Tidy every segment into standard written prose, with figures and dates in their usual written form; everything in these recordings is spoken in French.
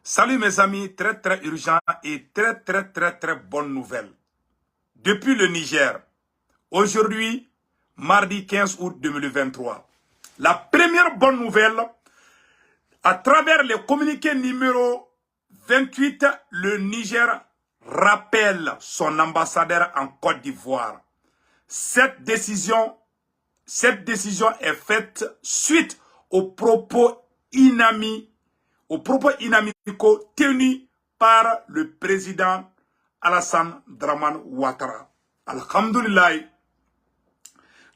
Salut mes amis, très urgent et très bonne nouvelle. Depuis le Niger, aujourd'hui, mardi 15 août 2023, la première bonne nouvelle, à travers le communiqué numéro 28, le Niger rappelle son ambassadeur en Côte d'Ivoire. Cette décision est faite suite aux propos inamicaux tenus par le président Alassane Dramane Ouattara. Alhamdulillah.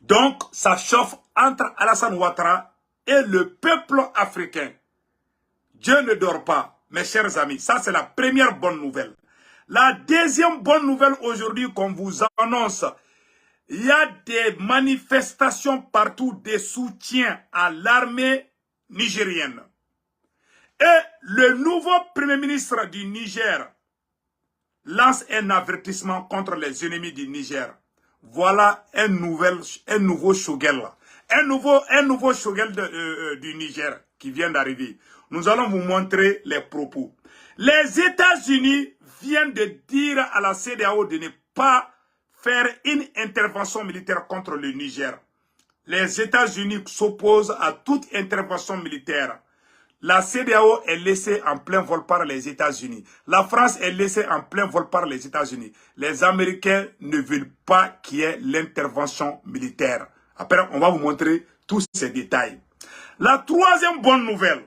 Donc, ça chauffe entre Alassane Ouattara et le peuple africain. Dieu ne dort pas, mes chers amis. Ça, c'est la première bonne nouvelle. La deuxième bonne nouvelle aujourd'hui qu'on vous annonce, il y a des manifestations partout, des soutiens à l'armée nigérienne. Et le nouveau premier ministre du Niger lance un avertissement contre les ennemis du Niger. Voilà un nouveau Choguel. Un nouveau Choguel du Niger qui vient d'arriver. Nous allons vous montrer les propos. Les États-Unis viennent de dire à la CEDEAO de ne pas faire une intervention militaire contre le Niger. Les États-Unis s'opposent à toute intervention militaire. La CEDEAO est laissée en plein vol par les États-Unis. La France est laissée en plein vol par les États-Unis. Les Américains ne veulent pas qu'il y ait l'intervention militaire. Après, on va vous montrer tous ces détails. La troisième bonne nouvelle,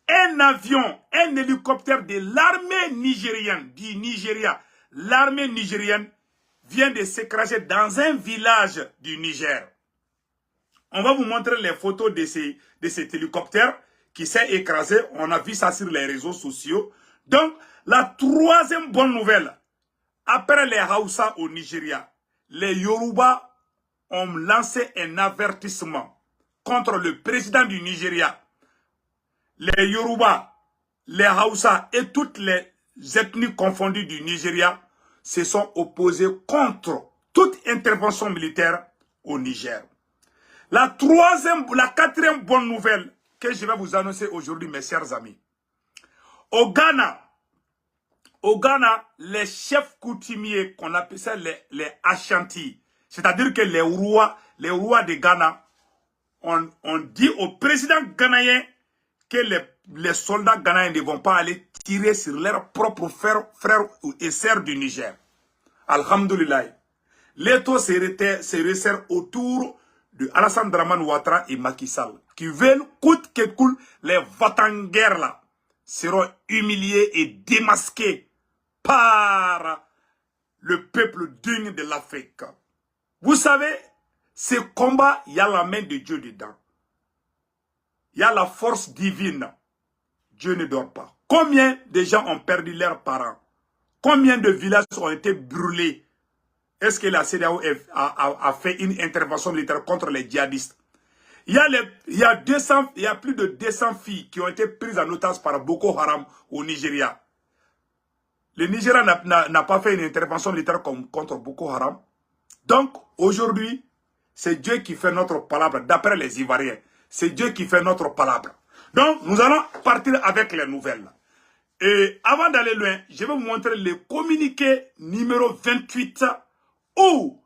un avion, un hélicoptère de l'armée nigérienne, du Nigeria, l'armée nigérienne vient de s'écraser dans un village du Niger. On va vous montrer les photos de cet hélicoptère qui s'est écrasé. On a vu ça sur les réseaux sociaux. Donc, la troisième bonne nouvelle, après les Hausa au Nigeria, les Yoruba ont lancé un avertissement contre le président du Nigeria. Les Yoruba, les Hausa et toutes les ethnies confondues du Nigeria se sont opposés contre toute intervention militaire au Niger. La quatrième bonne nouvelle que je vais vous annoncer aujourd'hui, mes chers amis. Au Ghana, les chefs coutumiers, qu'on appelle ça les Ashanti, c'est-à-dire que les rois de Ghana, on dit au président ghanéen que les soldats ghanéens ne vont pas aller tirer sur leurs propres frères et sœurs du Niger. Alhamdulillah. L'étau se resserre autour de Alassane Dramane Ouattara et Macky Sall, qui veulent, coûte que coûte, les va-t-en-guerre là, seront humiliés et démasqués par le peuple digne de l'Afrique. Vous savez, ce combat, il y a la main de Dieu dedans. Il y a la force divine. Dieu ne dort pas. Combien de gens ont perdu leurs parents? Combien de villages ont été brûlés? Est-ce que la CEDEAO a fait une intervention militaire contre les djihadistes? Il y a plus de 200 filles qui ont été prises en otage par Boko Haram au Nigeria. Le Nigeria n'a pas fait une intervention militaire contre Boko Haram. Donc, aujourd'hui, c'est Dieu qui fait notre palabre, d'après les Ivoiriens. C'est Dieu qui fait notre palabre. Donc, nous allons partir avec les nouvelles. Et avant d'aller loin, je vais vous montrer le communiqué numéro 28 où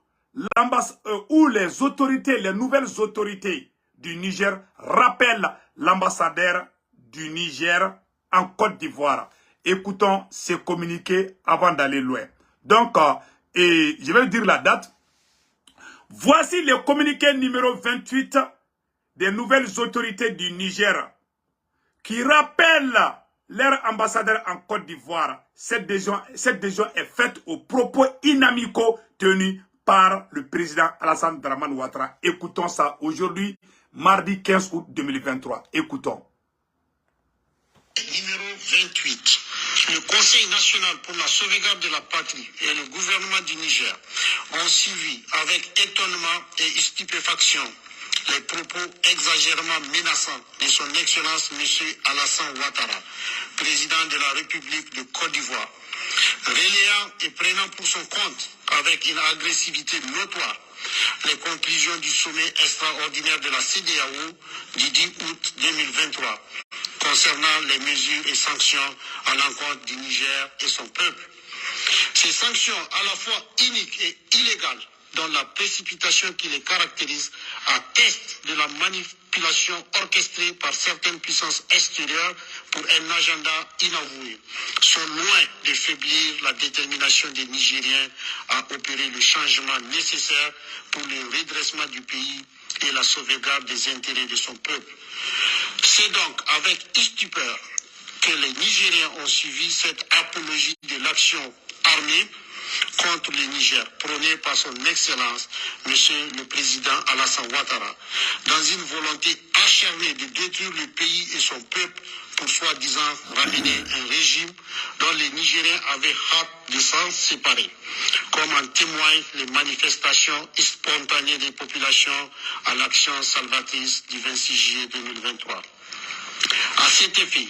les autorités, les nouvelles autorités du Niger rappellent l'ambassadeur du Niger en Côte d'Ivoire. Écoutons ce communiqué avant d'aller loin. Donc, je vais vous dire la date. Voici le communiqué numéro 28 des nouvelles autorités du Niger qui rappellent leur ambassadeur en Côte d'Ivoire. Cette décision est faite aux propos inamicaux tenus par le président Alassane Dramane Ouattara. Écoutons ça aujourd'hui, mardi 15 août 2023. Écoutons. Numéro 28. Le Conseil national pour la sauvegarde de la patrie et le gouvernement du Niger ont suivi avec étonnement et stupéfaction les propos exagérément menaçants de son Excellence M. Alassane Ouattara, président de la République de Côte d'Ivoire, relayant et prenant pour son compte avec une agressivité notoire les conclusions du sommet extraordinaire de la CEDEAO du 10 août 2023 concernant les mesures et sanctions à l'encontre du Niger et son peuple. Ces sanctions, à la fois iniques et illégales, dans la précipitation qui les caractérise, attestent de la manipulation orchestrée par certaines puissances extérieures pour un agenda inavoué, sont loin de faiblir la détermination des Nigériens à opérer le changement nécessaire pour le redressement du pays et la sauvegarde des intérêts de son peuple. C'est donc avec stupeur que les Nigériens ont suivi cette apologie de l'action armée contre le Niger, prônée par son Excellence, Monsieur le Président Alassane Ouattara, dans une volonté acharnée de détruire le pays et son peuple pour soi-disant ramener un régime dont les Nigériens avaient hâte de s'en séparer, comme en témoignent les manifestations spontanées des populations à l'action salvatrice du 26 juillet 2023. À cet effet,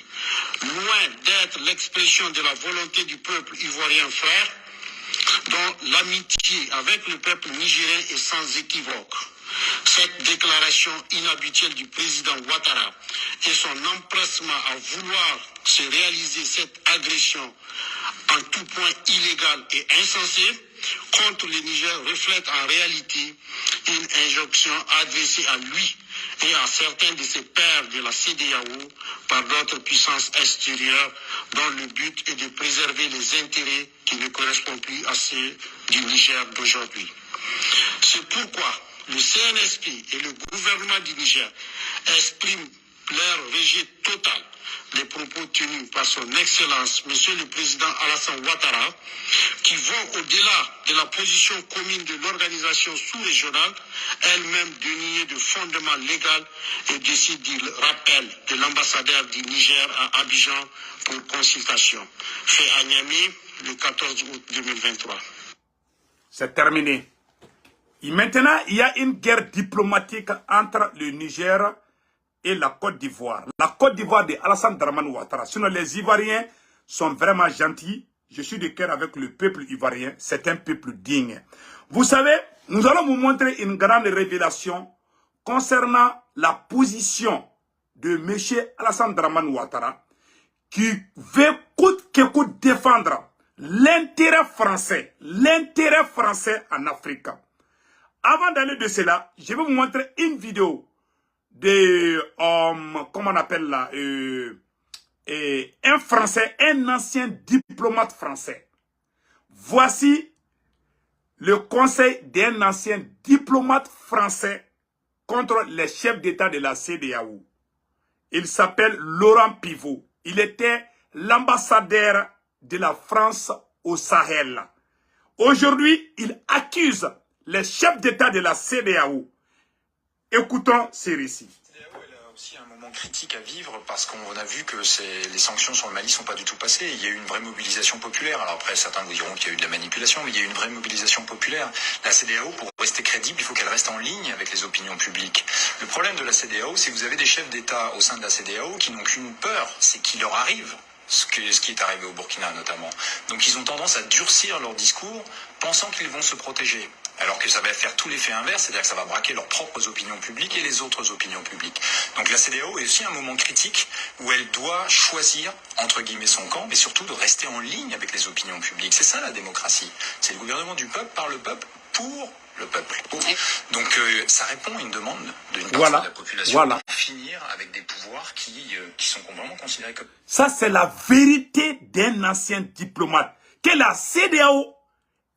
loin d'être l'expression de la volonté du peuple ivoirien frère, dont l'amitié avec le peuple nigérien est sans équivoque, cette déclaration inhabituelle du président Ouattara et son empressement à vouloir se réaliser cette agression en tout point illégale et insensée contre le Niger reflète en réalité une injonction adressée à lui et à certains de ses pairs de la CEDEAO par d'autres puissances extérieures dont le but est de préserver les intérêts qui ne correspondent plus à ceux du Niger d'aujourd'hui. C'est pourquoi le CNSP et le gouvernement du Niger expriment leur rejet total des propos tenus par son Excellence, Monsieur le Président Alassane Ouattara, qui vont au-delà de la position commune de l'organisation sous-régionale, elle-même dénuée de fondement légal, et décide du rappel de l'ambassadeur du Niger à Abidjan pour consultation. Fait à Niamey le 14 août 2023. C'est terminé. Et maintenant, il y a une guerre diplomatique entre le Niger et la Côte d'Ivoire. La Côte d'Ivoire de Alassane Dramane Ouattara. Sinon, les Ivoiriens sont vraiment gentils. Je suis de cœur avec le peuple ivoirien. C'est un peuple digne. Vous savez, nous allons vous montrer une grande révélation concernant la position de M. Alassane Dramane Ouattara qui veut coûte que coûte défendre l'intérêt français en Afrique. Avant d'aller de cela, je vais vous montrer une vidéo de, comment on appelle là, un Français, un ancien diplomate français. Voici le conseil d'un ancien diplomate français contre les chefs d'État de la CEDEAO. Il s'appelle Laurent Pivot. Il était l'ambassadeur de la France au Sahel. Aujourd'hui, il accuse les chefs d'État de la CEDEAO. Écoutons ces récits. La CEDEAO, elle a aussi un moment critique à vivre parce qu'on a vu que les sanctions sur le Mali ne sont pas du tout passées. Il y a eu une vraie mobilisation populaire. Alors après, certains vous diront qu'il y a eu de la manipulation, mais il y a eu une vraie mobilisation populaire. La CEDEAO, pour rester crédible, il faut qu'elle reste en ligne avec les opinions publiques. Le problème de la CEDEAO, c'est que vous avez des chefs d'État au sein de la CEDEAO qui n'ont qu'une peur, c'est qu'il leur arrive ce qui est arrivé au Burkina notamment. Donc ils ont tendance à durcir leur discours, pensant qu'ils vont se protéger. Alors que ça va faire tout l'effet inverse, c'est-à-dire que ça va braquer leurs propres opinions publiques et les autres opinions publiques. Donc la CEDEAO est aussi un moment critique où elle doit choisir, entre guillemets, son camp, mais surtout de rester en ligne avec les opinions publiques. C'est ça la démocratie. C'est le gouvernement du peuple, par le peuple, pour le peuple. Donc ça répond à une demande d'une partie de la population pour finir avec des pouvoirs qui sont vraiment considérés comme... Ça, c'est la vérité d'un ancien diplomate. Que la CEDEAO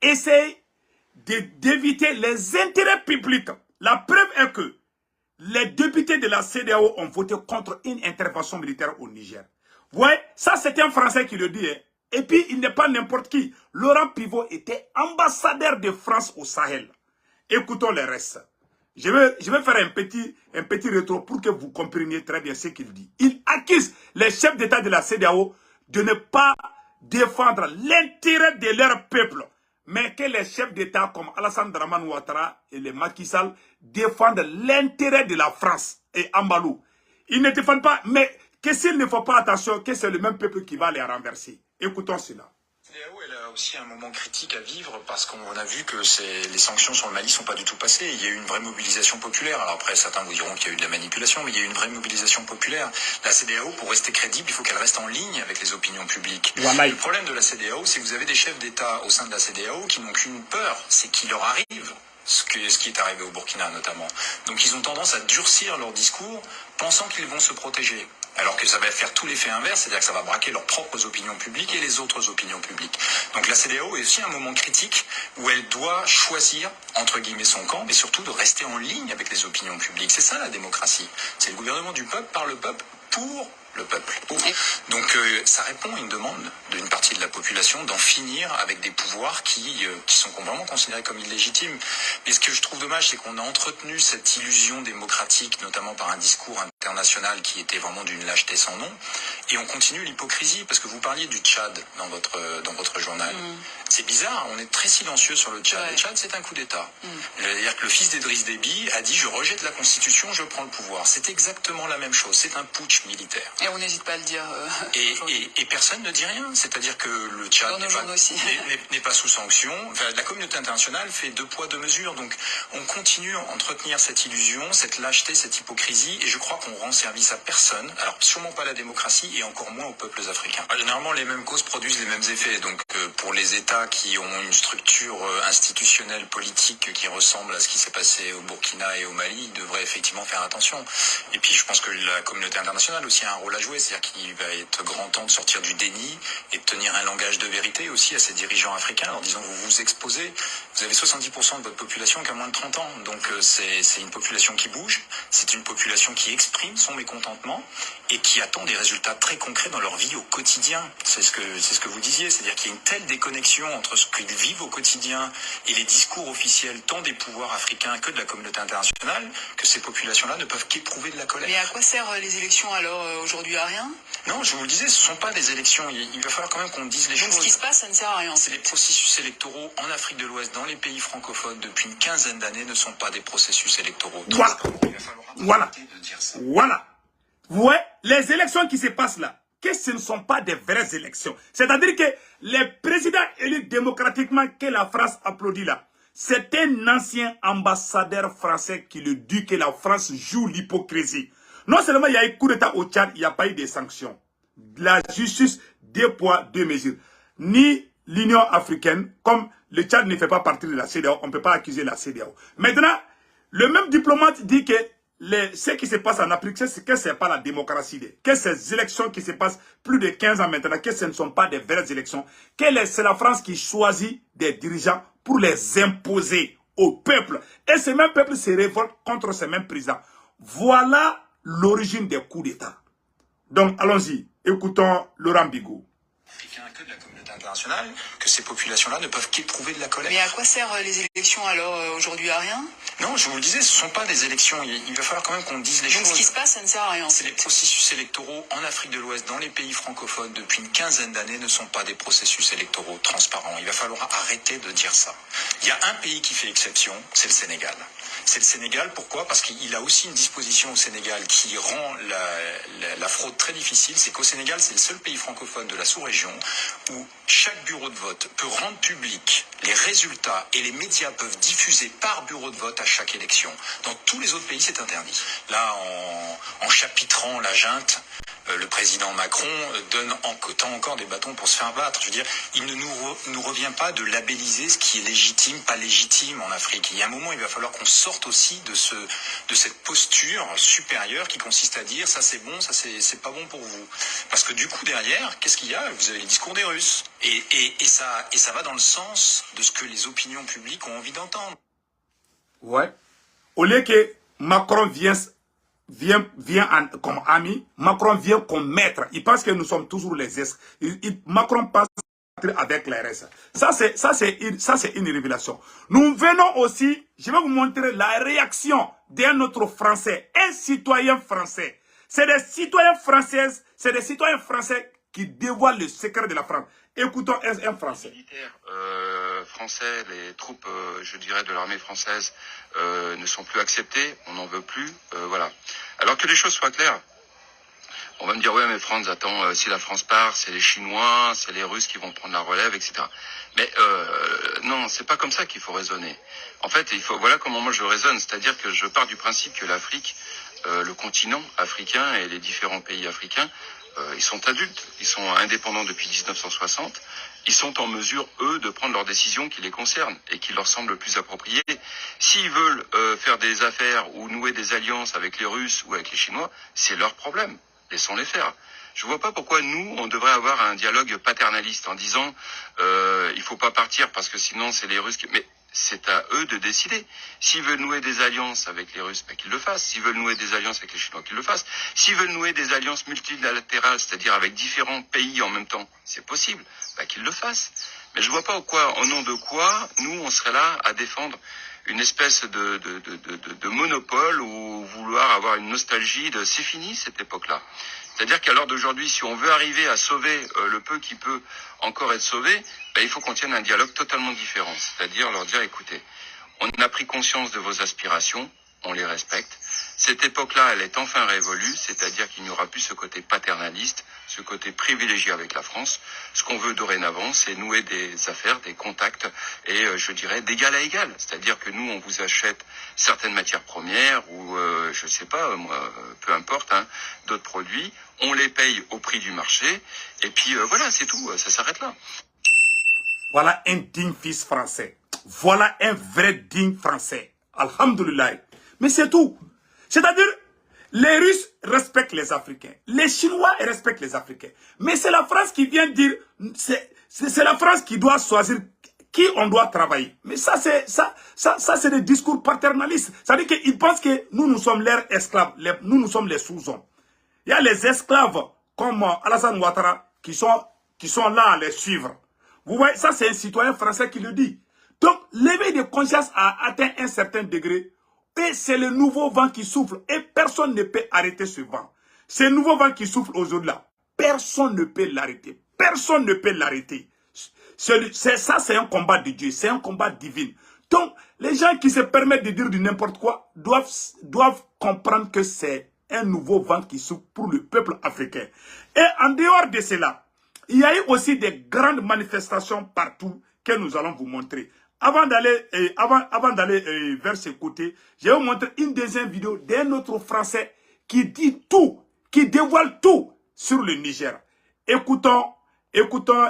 essaye d'éviter les intérêts publics. La preuve est que les députés de la CEDEAO ont voté contre une intervention militaire au Niger. Vous voyez, ça c'est un Français qui le dit. Hein. Et puis, il n'est pas n'importe qui. Laurent Pivot était ambassadeur de France au Sahel. Écoutons le reste. Je vais faire un petit retour pour que vous compreniez très bien ce qu'il dit. Il accuse les chefs d'État de la CEDEAO de ne pas défendre l'intérêt de leur peuple, mais que les chefs d'État comme Alassane Dramane Ouattara et les Macky Sall défendent l'intérêt de la France et Ambalou. Ils ne défendent pas, mais que s'il ne faut pas attention, que c'est le même peuple qui va les renverser. Écoutons cela. CEDEAO, elle a aussi un moment critique à vivre parce qu'on a vu que les sanctions sur le Mali sont pas du tout passées. Il y a eu une vraie mobilisation populaire. Alors après, certains vous diront qu'il y a eu de la manipulation, mais il y a eu une vraie mobilisation populaire. La CEDEAO, pour rester crédible, il faut qu'elle reste en ligne avec les opinions publiques. Voilà. Le problème de la CEDEAO, c'est que vous avez des chefs d'État au sein de la CEDEAO qui n'ont qu'une peur, c'est qu'il leur arrive ce qui est arrivé au Burkina notamment. Donc ils ont tendance à durcir leur discours, pensant qu'ils vont se protéger. Alors que ça va faire tout l'effet inverse, c'est-à-dire que ça va braquer leurs propres opinions publiques et les autres opinions publiques. Donc la CEDEAO est aussi un moment critique où elle doit choisir, entre guillemets, son camp, mais surtout de rester en ligne avec les opinions publiques. C'est ça la démocratie. C'est le gouvernement du peuple, par le peuple, pour le peuple. Donc ça répond à une demande d'une partie de la population d'en finir avec des pouvoirs qui sont vraiment considérés comme illégitimes. Mais ce que je trouve dommage, c'est qu'on a entretenu cette illusion démocratique, notamment par un discours international qui était vraiment d'une lâcheté sans nom, et on continue l'hypocrisie, parce que vous parliez du Tchad dans votre journal. C'est bizarre, on est très silencieux sur le Tchad. Ouais. Le Tchad, c'est un coup d'État. C'est-à-dire que le fils d'Idriss Déby a dit « je rejette la Constitution, je prends le pouvoir ». C'est exactement la même chose, c'est un putsch militaire. Et on n'hésite pas à le dire. Et personne ne dit rien. C'est-à-dire que le Tchad n'est pas sous sanction. Enfin, la communauté internationale fait 2 poids 2 mesures. Donc on continue à entretenir cette illusion, cette lâcheté, cette hypocrisie. Et je crois qu'on rend service à personne. Alors sûrement pas à la démocratie et encore moins aux peuples africains. Généralement, les mêmes causes produisent les mêmes effets. Donc pour les États qui ont une structure institutionnelle, politique qui ressemble à ce qui s'est passé au Burkina et au Mali, ils devraient effectivement faire attention. Et puis je pense que la communauté internationale aussi a un rôle à jouer, c'est-à-dire qu'il va être grand temps de sortir du déni et de tenir un langage de vérité aussi à ces dirigeants africains en disant vous vous exposez, vous avez 70% de votre population qui a moins de 30 ans, donc c'est une population qui bouge, c'est une population qui exprime son mécontentement et qui attend des résultats très concrets dans leur vie au quotidien. C'est ce que vous disiez, c'est-à-dire qu'il y a une telle déconnexion entre ce qu'ils vivent au quotidien et les discours officiels tant des pouvoirs africains que de la communauté internationale que ces populations-là ne peuvent qu'éprouver de la colère. Mais à quoi servent les élections alors aujourd'hui? À rien? Non, je vous le disais, ce ne sont pas des élections. Il va falloir quand même qu'on dise les choses. Donc ce qui se passe, ça ne sert à rien. C'est les processus électoraux en Afrique de l'Ouest, dans les pays francophones, depuis une quinzaine d'années, ne sont pas des processus électoraux. Voilà. Il va falloir arrêter de dire ça. Voilà. Vous voyez, les élections qui se passent là, que ce ne sont pas des vraies élections. C'est-à-dire que les présidents élus démocratiquement que la France applaudit là, c'est un ancien ambassadeur français qui le dit que la France joue l'hypocrisie. Non seulement il y a eu coup d'État au Tchad, il n'y a pas eu de sanctions. La justice, 2 poids, 2 mesures. Ni l'Union africaine, comme le Tchad ne fait pas partie de la CEDEAO, on ne peut pas accuser la CEDEAO. Maintenant, le même diplomate dit que ce qui se passe en Afrique, c'est que ce n'est pas la démocratie, que ces élections qui se passent plus de 15 ans maintenant, que ce ne sont pas des vraies élections, que c'est la France qui choisit des dirigeants pour les imposer au peuple. Et ce même peuple se révolte contre ces mêmes présidents. Voilà l'origine des coups d'État. Donc, allons-y. Écoutons Laurent Bigot. Que de la communauté internationale, que ces populations-là ne peuvent qu'éprouver de la colère. Mais à quoi servent les élections alors aujourd'hui? À rien? Non, je vous le disais, ce ne sont pas des élections. Il va falloir quand même qu'on dise les choses. Donc ce qui se passe, ça ne sert à rien. C'est les processus électoraux en Afrique de l'Ouest, dans les pays francophones, depuis une quinzaine d'années, ne sont pas des processus électoraux transparents. Il va falloir arrêter de dire ça. Il y a un pays qui fait exception, c'est le Sénégal. C'est le Sénégal, pourquoi? Parce qu'il a aussi une disposition au Sénégal qui rend la fraude très difficile. C'est qu'au Sénégal, c'est le seul pays francophone de la sous-région où chaque bureau de vote peut rendre public les résultats et les médias peuvent diffuser par bureau de vote à chaque élection. Dans tous les autres pays, c'est interdit. Là, en chapitrant la junte, le président Macron tend encore des bâtons pour se faire battre. Je veux dire, il ne nous revient pas de labelliser ce qui est légitime, pas légitime en Afrique. Il y a un moment, il va falloir qu'on sorte aussi de cette posture supérieure qui consiste à dire ça c'est bon, ça c'est pas bon pour vous. Parce que du coup derrière, qu'est-ce qu'il y a? Vous avez le discours des Russes. Et ça va dans le sens de ce que les opinions publiques ont envie d'entendre. Ouais. Au lieu que Macron vient comme ami, Macron vient comme maître. Il pense que nous sommes toujours les esclaves. Macron passe avec les restes. Ça, c'est une révélation. Nous venons aussi, je vais vous montrer la réaction d'un autre Français, un citoyen français. C'est des citoyens français qui dévoilent le secret de la France. Écoutons un Français. Les militaires français, les troupes, je dirais, de l'armée française ne sont plus acceptées, on n'en veut plus, voilà. Alors que les choses soient claires, On va me dire, ouais, mais Franz, attends, si la France part, c'est les Chinois, c'est les Russes qui vont prendre la relève, etc. Mais non, c'est pas comme ça qu'il faut raisonner. En fait, voilà comment moi je raisonne, c'est-à-dire que je pars du principe que l'Afrique, le continent africain et les différents pays africains, ils sont adultes, ils sont indépendants depuis 1960, ils sont en mesure, eux, de prendre leurs décisions qui les concernent et qui leur semblent le plus appropriées. S'ils veulent faire des affaires ou nouer des alliances avec les Russes ou avec les Chinois, c'est leur problème. Laissons-les faire. Je vois pas pourquoi nous, on devrait avoir un dialogue paternaliste en disant il faut pas partir parce que sinon c'est les Russes qui... Mais c'est à eux de décider. S'ils veulent nouer des alliances avec les Russes, ben qu'ils le fassent. S'ils veulent nouer des alliances avec les Chinois, qu'ils le fassent. S'ils veulent nouer des alliances multilatérales, c'est-à-dire avec différents pays en même temps, c'est possible, ben qu'ils le fassent. Mais je vois pas au nom de quoi, nous, on serait là à défendre une espèce de monopole ou vouloir avoir une nostalgie de c'est fini cette époque-là. C'est-à-dire qu'à l'heure d'aujourd'hui, si on veut arriver à sauver le peu qui peut encore être sauvé, ben, il faut qu'on tienne un dialogue totalement différent. C'est-à-dire leur dire, écoutez, on a pris conscience de vos aspirations, on les respecte. Cette époque-là, elle est enfin révolue, c'est-à-dire qu'il n'y aura plus ce côté paternaliste, ce côté privilégié avec la France. Ce qu'on veut dorénavant, c'est nouer des affaires, des contacts, et je dirais d'égal à égal. C'est-à-dire que nous, on vous achète certaines matières premières, ou je sais pas, moi, peu importe, hein, d'autres produits, on les paye au prix du marché, et puis voilà, c'est tout, ça s'arrête là. Voilà un digne fils français. Voilà un vrai digne français. Alhamdulillah. Mais c'est tout. C'est-à-dire, les Russes respectent les Africains. Les Chinois respectent les Africains. Mais c'est la France qui vient dire, c'est la France qui doit choisir qui on doit travailler. Mais ça c'est des discours paternalistes. C'est-à-dire qu'ils pensent que nous sommes leurs esclaves. Nous sommes les sous-hommes. Il y a les esclaves comme Alassane Ouattara qui sont là à les suivre. Vous voyez, ça c'est un citoyen français qui le dit. Donc, l'éveil de conscience a atteint un certain degré. Et c'est le nouveau vent qui souffle. Et personne ne peut arrêter ce vent. Ce nouveau vent qui souffle aujourd'hui-là, personne ne peut l'arrêter. Personne ne peut l'arrêter. Ça, c'est un combat de Dieu. C'est un combat divin. Donc, les gens qui se permettent de dire du n'importe quoi doivent comprendre que c'est un nouveau vent qui souffle pour le peuple africain. Et en dehors de cela, il y a eu aussi des grandes manifestations partout que nous allons vous montrer. Avant d'aller vers ce côté, je vais vous montrer une deuxième vidéo d'un autre Français qui dit tout, qui dévoile tout sur le Niger. Écoutons,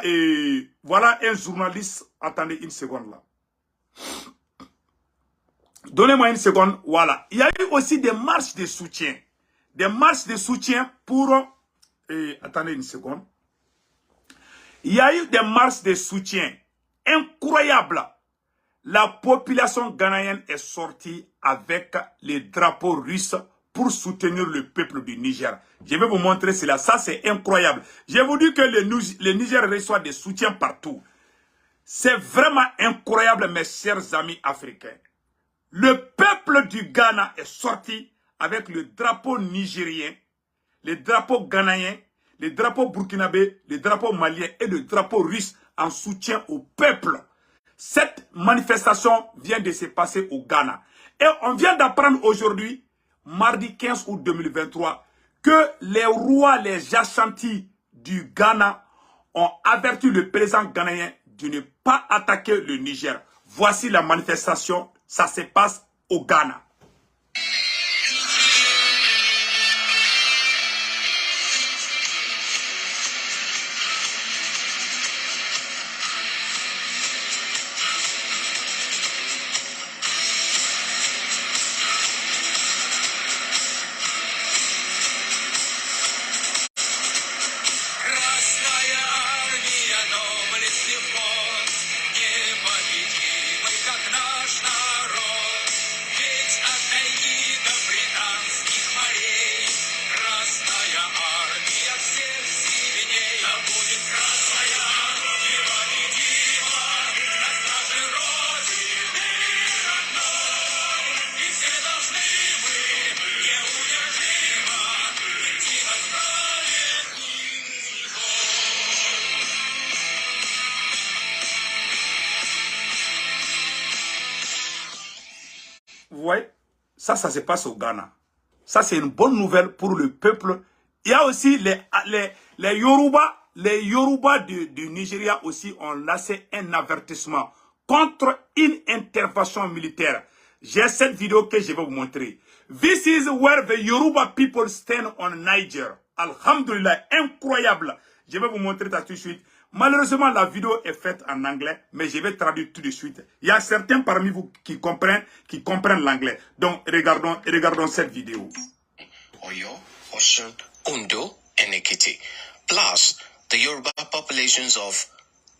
et voilà un journaliste. Attendez une seconde là. Donnez-moi une seconde, voilà. Il y a eu aussi des marches de soutien. Des marches de soutien pour... attendez une seconde. Il y a eu des marches de soutien incroyables. La population ghanéenne est sortie avec les drapeaux russes pour soutenir le peuple du Niger. Je vais vous montrer cela. Ça, c'est incroyable. Je vous dis que le Niger reçoit des soutiens partout. C'est vraiment incroyable, mes chers amis africains. Le peuple du Ghana est sorti avec le drapeau nigérien, le drapeau ghanéen, le drapeau burkinabé, le drapeau malien et le drapeau russe en soutien au peuple. Cette manifestation vient de se passer au Ghana. Et on vient d'apprendre aujourd'hui, mardi 15 août 2023, que les rois, les Ashanti du Ghana ont averti le président ghanéen de ne pas attaquer le Niger. Voici la manifestation, ça se passe au Ghana. Vous voyez, ça se passe au Ghana. Ça, c'est une bonne nouvelle pour le peuple Il y a aussi les Yoruba. Les Yoruba du Nigeria aussi ont lancé un avertissement contre une intervention militaire. J'ai cette vidéo que je vais vous montrer. This is where the Yoruba people stand on Niger. Alhamdulillah, incroyable. Je vais vous montrer ça tout de suite. Malheureusement, la vidéo est faite en anglais, mais je vais traduire tout de suite. Il y a certains parmi vous qui comprennent l'anglais. Donc, regardons cette vidéo. Oyo, Osun, Ondo, and Ekiti, plus the Yoruba populations of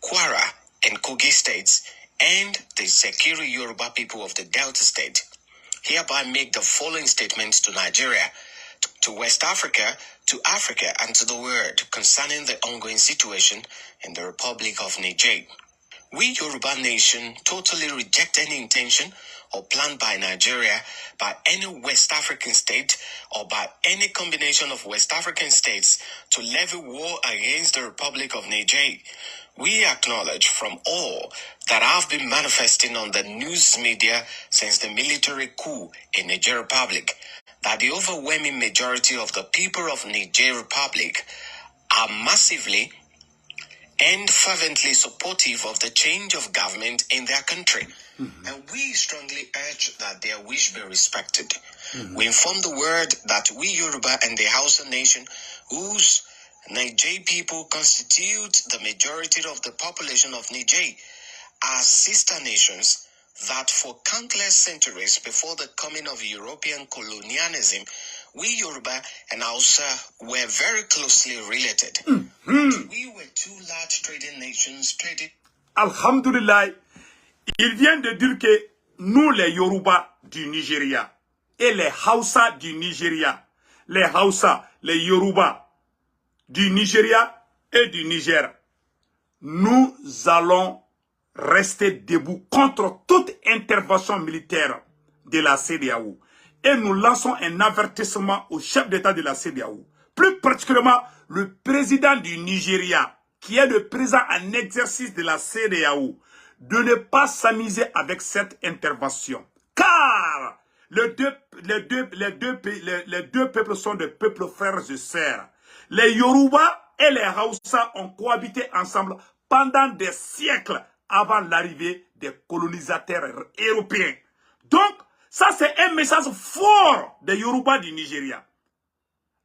Kwara and Kogi states, and the Sekiri Yoruba people of the Delta state, hereby make the following statements to Nigeria, to West Africa, and to the world concerning the ongoing situation in the Republic of Niger. We Yoruba nation totally reject any intention or plan by Nigeria, by any West African state, or by any combination of West African states to levy war against the Republic of Niger. We acknowledge from all that have been manifesting on the news media since the military coup in Niger Republic that the overwhelming majority of the people of Niger Republic are massively and fervently supportive of the change of government in their country. And we strongly urge that their wish be respected. We inform the world that we Yoruba and the Hausa nation, whose Niger people constitute the majority of the population of Niger, are sister nations that for countless centuries before the coming of European colonialism, we Yoruba and Hausa were very closely related. We were two large trading nations trading. Alhamdulillah, il vient de dire que nous les Yoruba du Nigeria et les Hausa du Nigeria, les Hausa, les Yoruba du Nigeria et du Niger, nous allons rester debout contre toute intervention militaire de la CEDEAO. Et nous lançons un avertissement au chef d'État de la CEDEAO, plus particulièrement le président du Nigeria, qui est le président en exercice de la CEDEAO, de ne pas s'amuser avec cette intervention. Car les deux peuples sont des peuples frères et sœurs. Les Yoruba et les Hausa ont cohabité ensemble pendant des siècles avant l'arrivée des colonisateurs européens. Donc, ça c'est un message fort des Yoruba du Nigeria.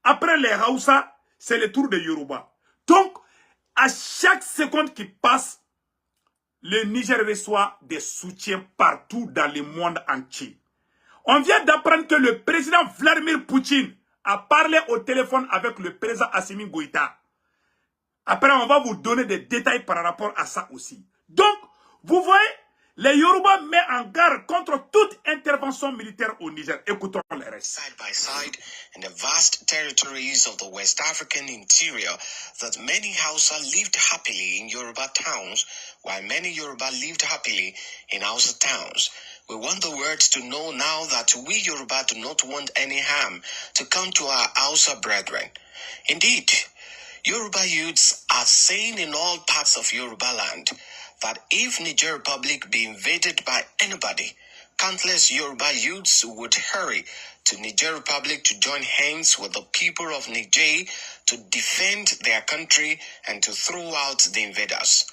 Après les Hausa, c'est le tour des Yoruba. Donc, à chaque seconde qui passe, le Niger reçoit des soutiens partout dans le monde entier. On vient d'apprendre que le président Vladimir Poutine a parlé au téléphone avec le président Assimi Goïta. Après, on va vous donner des détails par rapport à ça aussi. Donc, vous voyez, les Yoruba mettent en garde contre toute intervention militaire au Niger. Écoutons les restes. Side by side in the vast territories of the West African interior that many Hausa lived happily in Yoruba towns, while many Yoruba lived happily in Hausa towns. We want the world to know now that we Yoruba do not want any harm to come to our Hausa brethren. Indeed, Yoruba youths are saying in all parts of Yoruba land that if Niger Republic be invaded by anybody, countless Yoruba youths would hurry to Niger Republic to join hands with the people of Niger to defend their country and to throw out the invaders.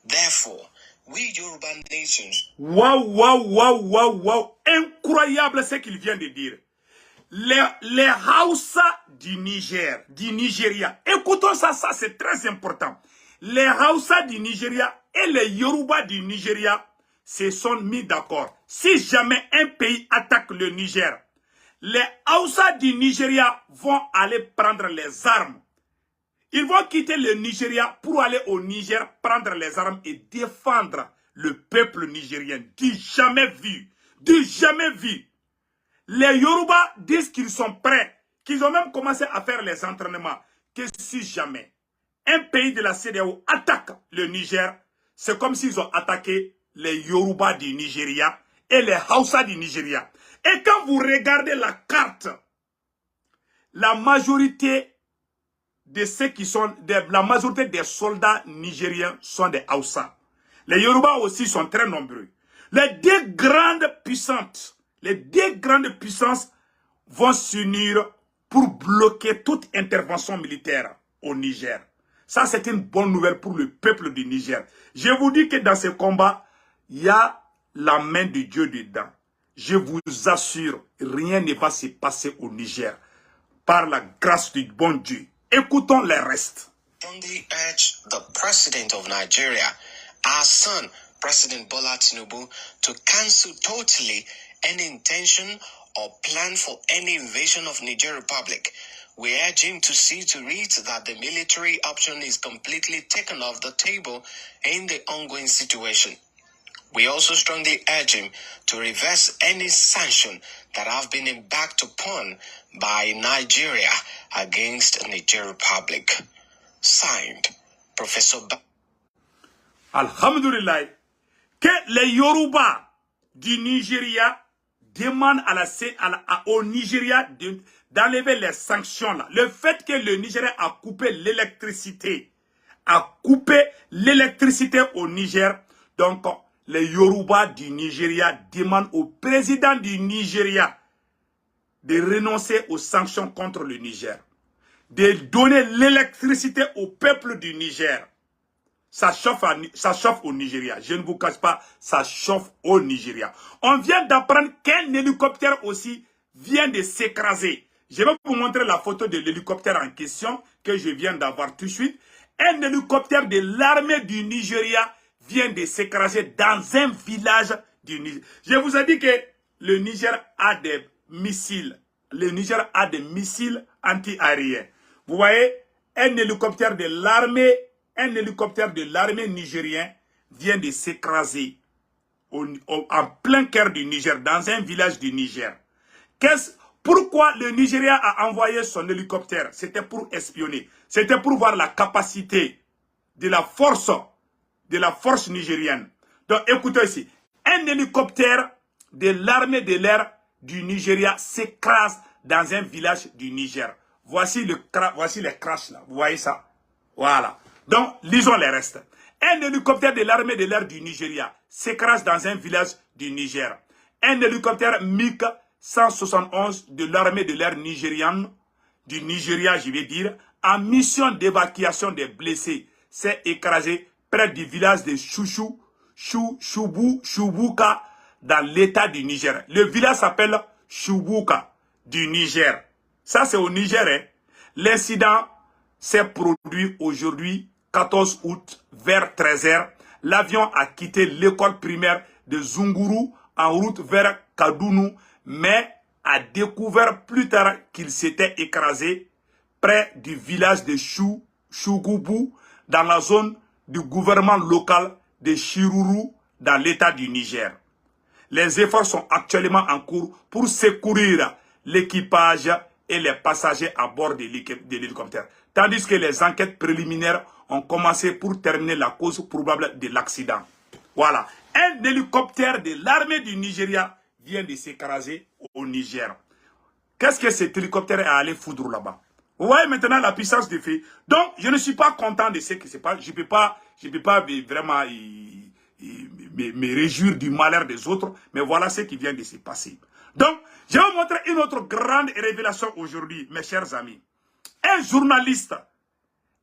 Therefore, we Yoruba nations... Wow. Incroyable ce qu'il vient de dire. Les Hausa du Niger, du Nigeria. Écoutons ça c'est très important. Les Hausa du Nigeria et les Yoruba du Nigeria se sont mis d'accord. Si jamais un pays attaque le Niger, les Hausa du Nigeria vont aller prendre les armes. Ils vont quitter le Nigeria pour aller au Niger, prendre les armes et défendre le peuple nigérien. Du jamais vu. Du jamais vu. Les Yoruba disent qu'ils sont prêts, qu'ils ont même commencé à faire les entraînements. Que si jamais un pays de la CEDEAO attaque le Niger, c'est comme s'ils ont attaqué les Yoruba du Nigeria et les Hausa du Nigeria. Et quand vous regardez la carte, la majorité de ceux qui sont, la majorité des soldats nigériens sont des Hausa. Les Yoruba aussi sont très nombreux. Les deux grandes puissances vont s'unir pour bloquer toute intervention militaire au Niger. Ça, c'est une bonne nouvelle pour le peuple du Niger. Je vous dis que dans ce combat, il y a la main de Dieu dedans. Je vous assure, rien ne va se passer au Niger par la grâce du bon Dieu. Écoutons les restes. Strongly urge the President of Nigeria, our son, President Bola Tinubu, to cancel totally any intention or plan for any invasion of Niger Republic. We urge him to see to it that the military option is completely taken off the table in the ongoing situation. We also strongly urge him to reverse any sanction that have been embarked upon by Nigeria against Niger Republic. Signed, Professor Alhamdulillah, que les Yoruba du Nigeria demandent au Nigeria d'enlever les sanctions là. Le fait que le Nigeria a coupé l'électricité, au Niger, donc les Yoruba du Nigeria demandent au président du Nigeria de renoncer aux sanctions contre le Niger, de donner l'électricité au peuple du Niger. Ça chauffe au Nigeria. Je ne vous cache pas, ça chauffe au Nigeria. On vient d'apprendre qu'un hélicoptère aussi vient de s'écraser. Je vais vous montrer la photo de l'hélicoptère en question que je viens d'avoir tout de suite. Un hélicoptère de l'armée du Nigeria vient de s'écraser dans un village du Niger. Je vous ai dit que le Niger a des missiles. Le Niger a des missiles anti-aériens. Vous voyez, un hélicoptère de l'armée nigérienne vient de s'écraser en plein cœur du Niger, dans un village du Niger. Pourquoi le Nigeria a envoyé son hélicoptère? C'était pour espionner. C'était pour voir la capacité de la force nigérienne. Donc écoutez ici. Un hélicoptère de l'armée de l'air du Nigeria s'écrase dans un village du Niger. Voici les crashs là. Vous voyez ça? Voilà. Donc, lisons les restes. Un hélicoptère de l'armée de l'air du Nigeria s'écrase dans un village du Niger. Un hélicoptère MiG-171 de l'armée de l'air nigériane, du Nigeria, je vais dire, en mission d'évacuation des blessés, s'est écrasé près du village de Shubuka, dans l'état du Niger. Le village s'appelle Shubuka, du Niger. Ça, c'est au Niger. Hein. L'incident s'est produit aujourd'hui, 14 août, vers 13 h. L'avion a quitté l'école primaire de Zunguru en route vers Kaduna, mais a découvert plus tard qu'il s'était écrasé près du village de Shugubu, dans la zone du gouvernement local de Shiruru, dans l'état du Niger. Les efforts sont actuellement en cours pour secourir l'équipage et les passagers à bord de l'hélicoptère. Tandis que les enquêtes préliminaires ont commencé pour terminer la cause probable de l'accident. Voilà. Un hélicoptère de l'armée du Nigeria vient de s'écraser au Niger. Qu'est-ce que cet hélicoptère est allé foudre là-bas? Vous voyez maintenant la puissance de feu. Donc, je ne suis pas content de ce qui se passe. Je ne peux pas vraiment me réjouir du malheur des autres. Mais voilà ce qui vient de se passer. Donc, je vais vous montrer une autre grande révélation aujourd'hui, mes chers amis. Un journaliste,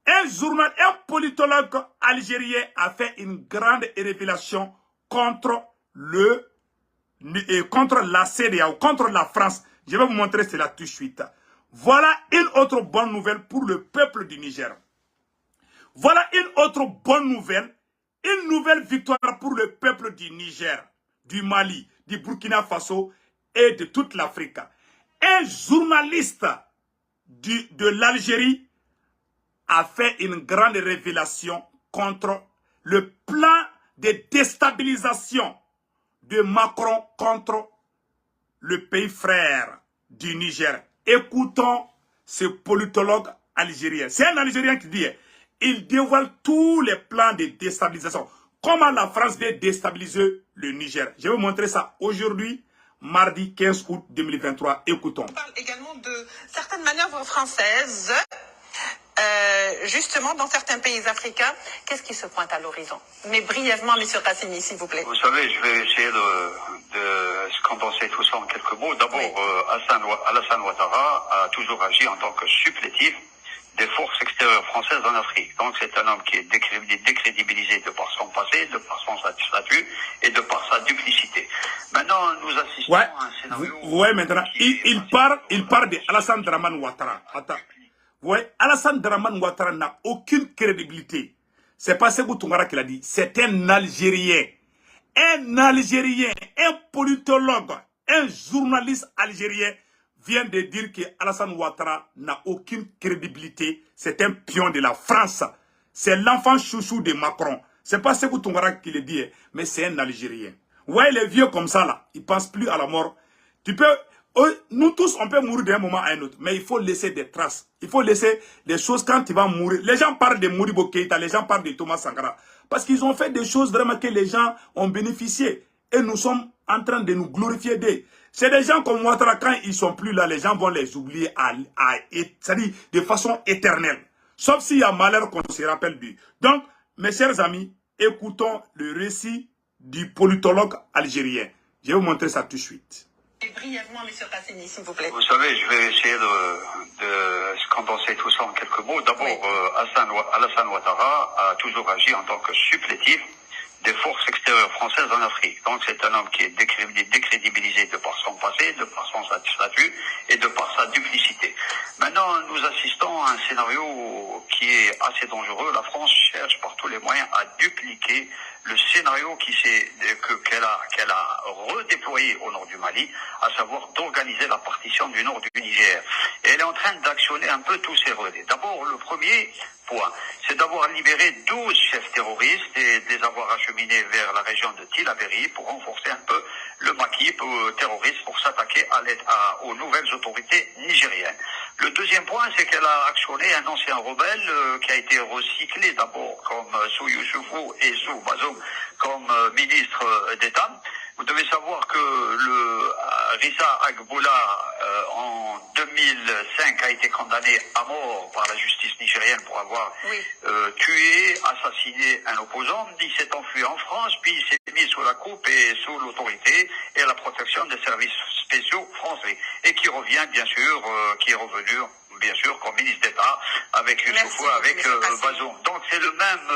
un politologue algérien a fait une grande révélation contre la CEDEAO, contre la France. Je vais vous montrer cela tout de suite. Voilà une autre bonne nouvelle pour le peuple du Niger. Voilà une autre bonne nouvelle. Une nouvelle victoire pour le peuple du Niger, du Mali, du Burkina Faso et de toute l'Afrique. Un journaliste de l'Algérie a fait une grande révélation contre le plan de déstabilisation de Macron contre le pays frère du Niger. Écoutons ce politologue algérien. C'est un Algérien qui dit, il dévoile tous les plans de déstabilisation. Comment la France veut déstabiliser le Niger. Je vais vous montrer ça aujourd'hui, mardi 15 août 2023. Écoutons. On parle également de certaines manœuvres françaises Justement, dans certains pays africains, qu'est-ce qui se pointe à l'horizon? Mais brièvement, M. Cassini, s'il vous plaît. Vous savez, je vais essayer de condenser tout ça en quelques mots. D'abord, Oui. Alassane Ouattara a toujours agi en tant que supplétif des forces extérieures françaises en Afrique. Donc c'est un homme qui est décrédibilisé de par son passé, de par son statut et de par sa duplicité. Maintenant, nous assistons Ouais, à un scénario... ouais, maintenant, il parle de Alassane Dramane Ouattara. Attends. Ouais, Alassane Dramane Ouattara n'a aucune crédibilité. C'est pas Sékou Toungara qui l'a dit. C'est un Algérien. Un Algérien, un politologue, un journaliste algérien vient de dire que Alassane Ouattara n'a aucune crédibilité. C'est un pion de la France. C'est l'enfant chouchou de Macron. C'est pas Sékou Toungara qui le dit, mais c'est un Algérien. Ouais, les vieux comme ça, là, ils pensent plus à la mort. Tu peux... Nous tous, on peut mourir d'un moment à un autre, mais il faut laisser des traces. Il faut laisser des choses quand tu vas mourir. Les gens parlent de Modibo Keïta, les gens parlent de Thomas Sankara. Parce qu'ils ont fait des choses vraiment que les gens ont bénéficié. Et nous sommes en train de nous glorifier d'eux. C'est des gens comme Ouattara, quand ils sont plus là, les gens vont les oublier c'est-à-dire de façon éternelle. Sauf s'il y a malheur qu'on se rappelle d'eux. Donc, mes chers amis, écoutons le récit du politologue algérien. Je vais vous montrer ça tout de suite. Et brièvement, M. Cassini, s'il vous plaît. Vous savez, je vais essayer de condenser tout ça en quelques mots. D'abord, Oui. Alassane Ouattara a toujours agi en tant que supplétif des forces extérieures françaises en Afrique. Donc c'est un homme qui est décrédibilisé de par son passé, de par son statut et de par sa duplicité. Maintenant, nous assistons à un scénario qui est assez dangereux. La France cherche par tous les moyens à dupliquer le scénario qu'elle a redéployé au nord du Mali, à savoir d'organiser la partition du nord du Niger. Et elle est en train d'actionner un peu tous ses relais. D'abord, le premier point, c'est d'avoir libéré 12 chefs terroristes et de les avoir acheminés vers la région de Tillabéri pour renforcer un peu le maquis terroriste pour s'attaquer aux nouvelles autorités nigériennes. Le deuxième point, c'est qu'elle a actionné un ancien rebelle qui a été recyclé d'abord comme Sou Youssoufou et Sou Bazoum comme ministre d'État. Vous devez savoir que le Rissa Agboula, en 2005, a été condamné à mort par la justice nigérienne pour avoir tué, assassiné un opposant. Il s'est enfui en France, puis il s'est mis sous la coupe et sous l'autorité et la protection des services spéciaux français. Et qui revient, bien sûr, qui est revenu, bien sûr, comme ministre d'État, avec Youssoufou, avec Bazoum. Donc c'est le même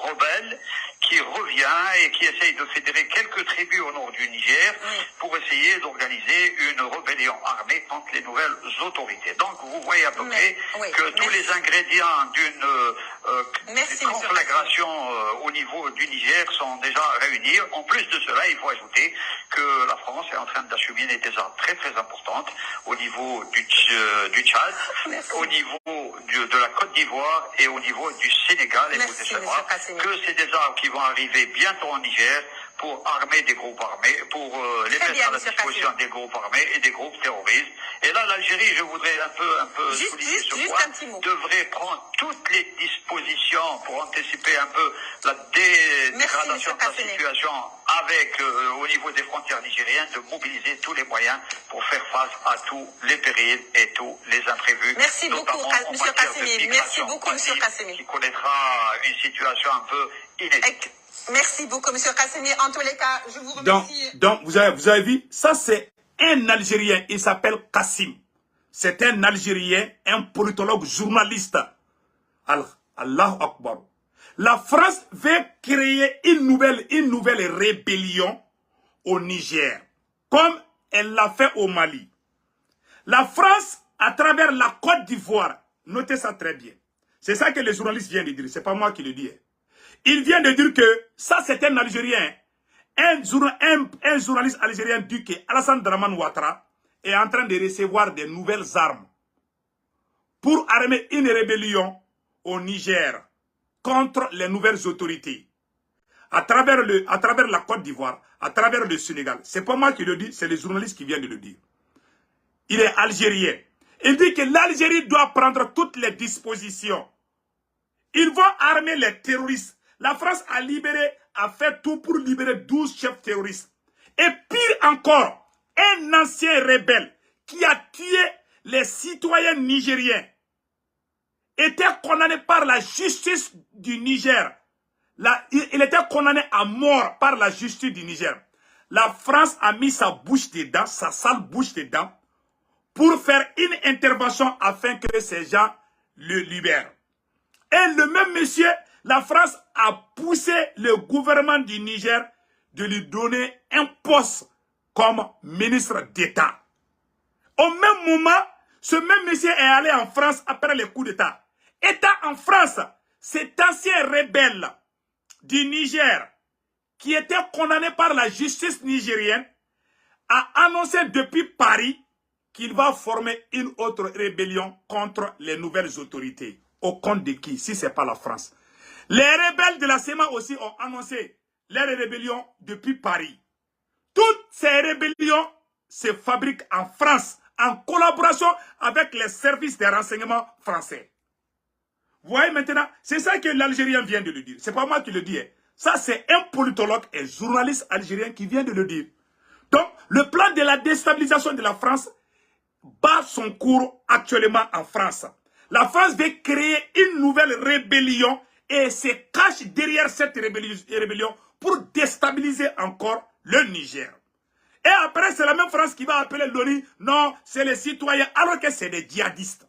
rebelle qui revient et qui essaye de fédérer quelques tribus au nord du Niger pour essayer d'organiser une rébellion armée contre les nouvelles autorités. Donc vous voyez à peu près que tous les ingrédients d'une conflagration au niveau du Niger sont déjà réunis. En plus de cela, il faut ajouter que la France est en train d'acheminer des armes très très importantes au niveau du Tchad, au niveau de la Côte d'Ivoire et au niveau du Sénégal. Et vous devez savoir que c'est des armes qui vont arriver bientôt en Niger pour armer des groupes armés, pour les mettre à la disposition des groupes armés et des groupes terroristes. Et là, l'Algérie, je voudrais un peu souligner ce point, devrait prendre toutes les dispositions pour anticiper un peu la dégradation de la situation avec, au niveau des frontières nigériennes, de mobiliser tous les moyens pour faire face à tous les périls et tous les imprévus. Merci beaucoup, M. Cassini. Merci beaucoup, M. Cassini. Qui connaîtra une situation un peu inédite. Merci beaucoup, M. Cassini. En tous les cas, je vous remercie. Donc vous avez vu, ça c'est un Algérien, il s'appelle Kassim. C'est un Algérien, un politologue journaliste. Allahu Akbar. La France veut créer une nouvelle rébellion au Niger, comme elle l'a fait au Mali. La France, à travers la Côte d'Ivoire, notez ça très bien. C'est ça que les journalistes viennent de dire, c'est pas moi qui le dis. Il vient de dire que ça c'est un Algérien. Un journaliste algérien dit que Alassane Dramane Ouattara est en train de recevoir des nouvelles armes pour armer une rébellion au Niger contre les nouvelles autorités. À travers la Côte d'Ivoire, à travers le Sénégal. C'est pas moi qui le dis, c'est les journalistes qui viennent de le dire. Il est algérien. Il dit que l'Algérie doit prendre toutes les dispositions. Ils vont armer les terroristes. La France a fait tout pour libérer 12 chefs terroristes. Et pire encore, un ancien rebelle qui a tué les citoyens nigériens. était condamné par la justice du Niger. Il était condamné à mort par la justice du Niger. La France a mis sa bouche dedans, sa sale bouche dedans, pour faire une intervention afin que ces gens le libèrent. Et le même monsieur, la France a poussé le gouvernement du Niger de lui donner un poste comme ministre d'État. Au même moment, ce même monsieur est allé en France après le coup d'État. Étant en France, cet ancien rebelle du Niger, qui était condamné par la justice nigérienne, a annoncé depuis Paris qu'il va former une autre rébellion contre les nouvelles autorités. Au compte de qui, si ce n'est pas la France? Les rebelles de la SEMA aussi ont annoncé leur rébellion depuis Paris. Toutes ces rébellions se fabriquent en France, en collaboration avec les services de renseignement français. Vous voyez maintenant, c'est ça que l'Algérien vient de le dire. C'est pas moi qui le dis. Hein. Ça, c'est un politologue et journaliste algérien qui vient de le dire. Donc, le plan de la déstabilisation de la France bat son cours actuellement en France. La France veut créer une nouvelle rébellion et se cache derrière cette rébellion pour déstabiliser encore le Niger. Et après, c'est la même France qui va appeler l'ONU. Non, c'est les citoyens, alors que c'est des djihadistes.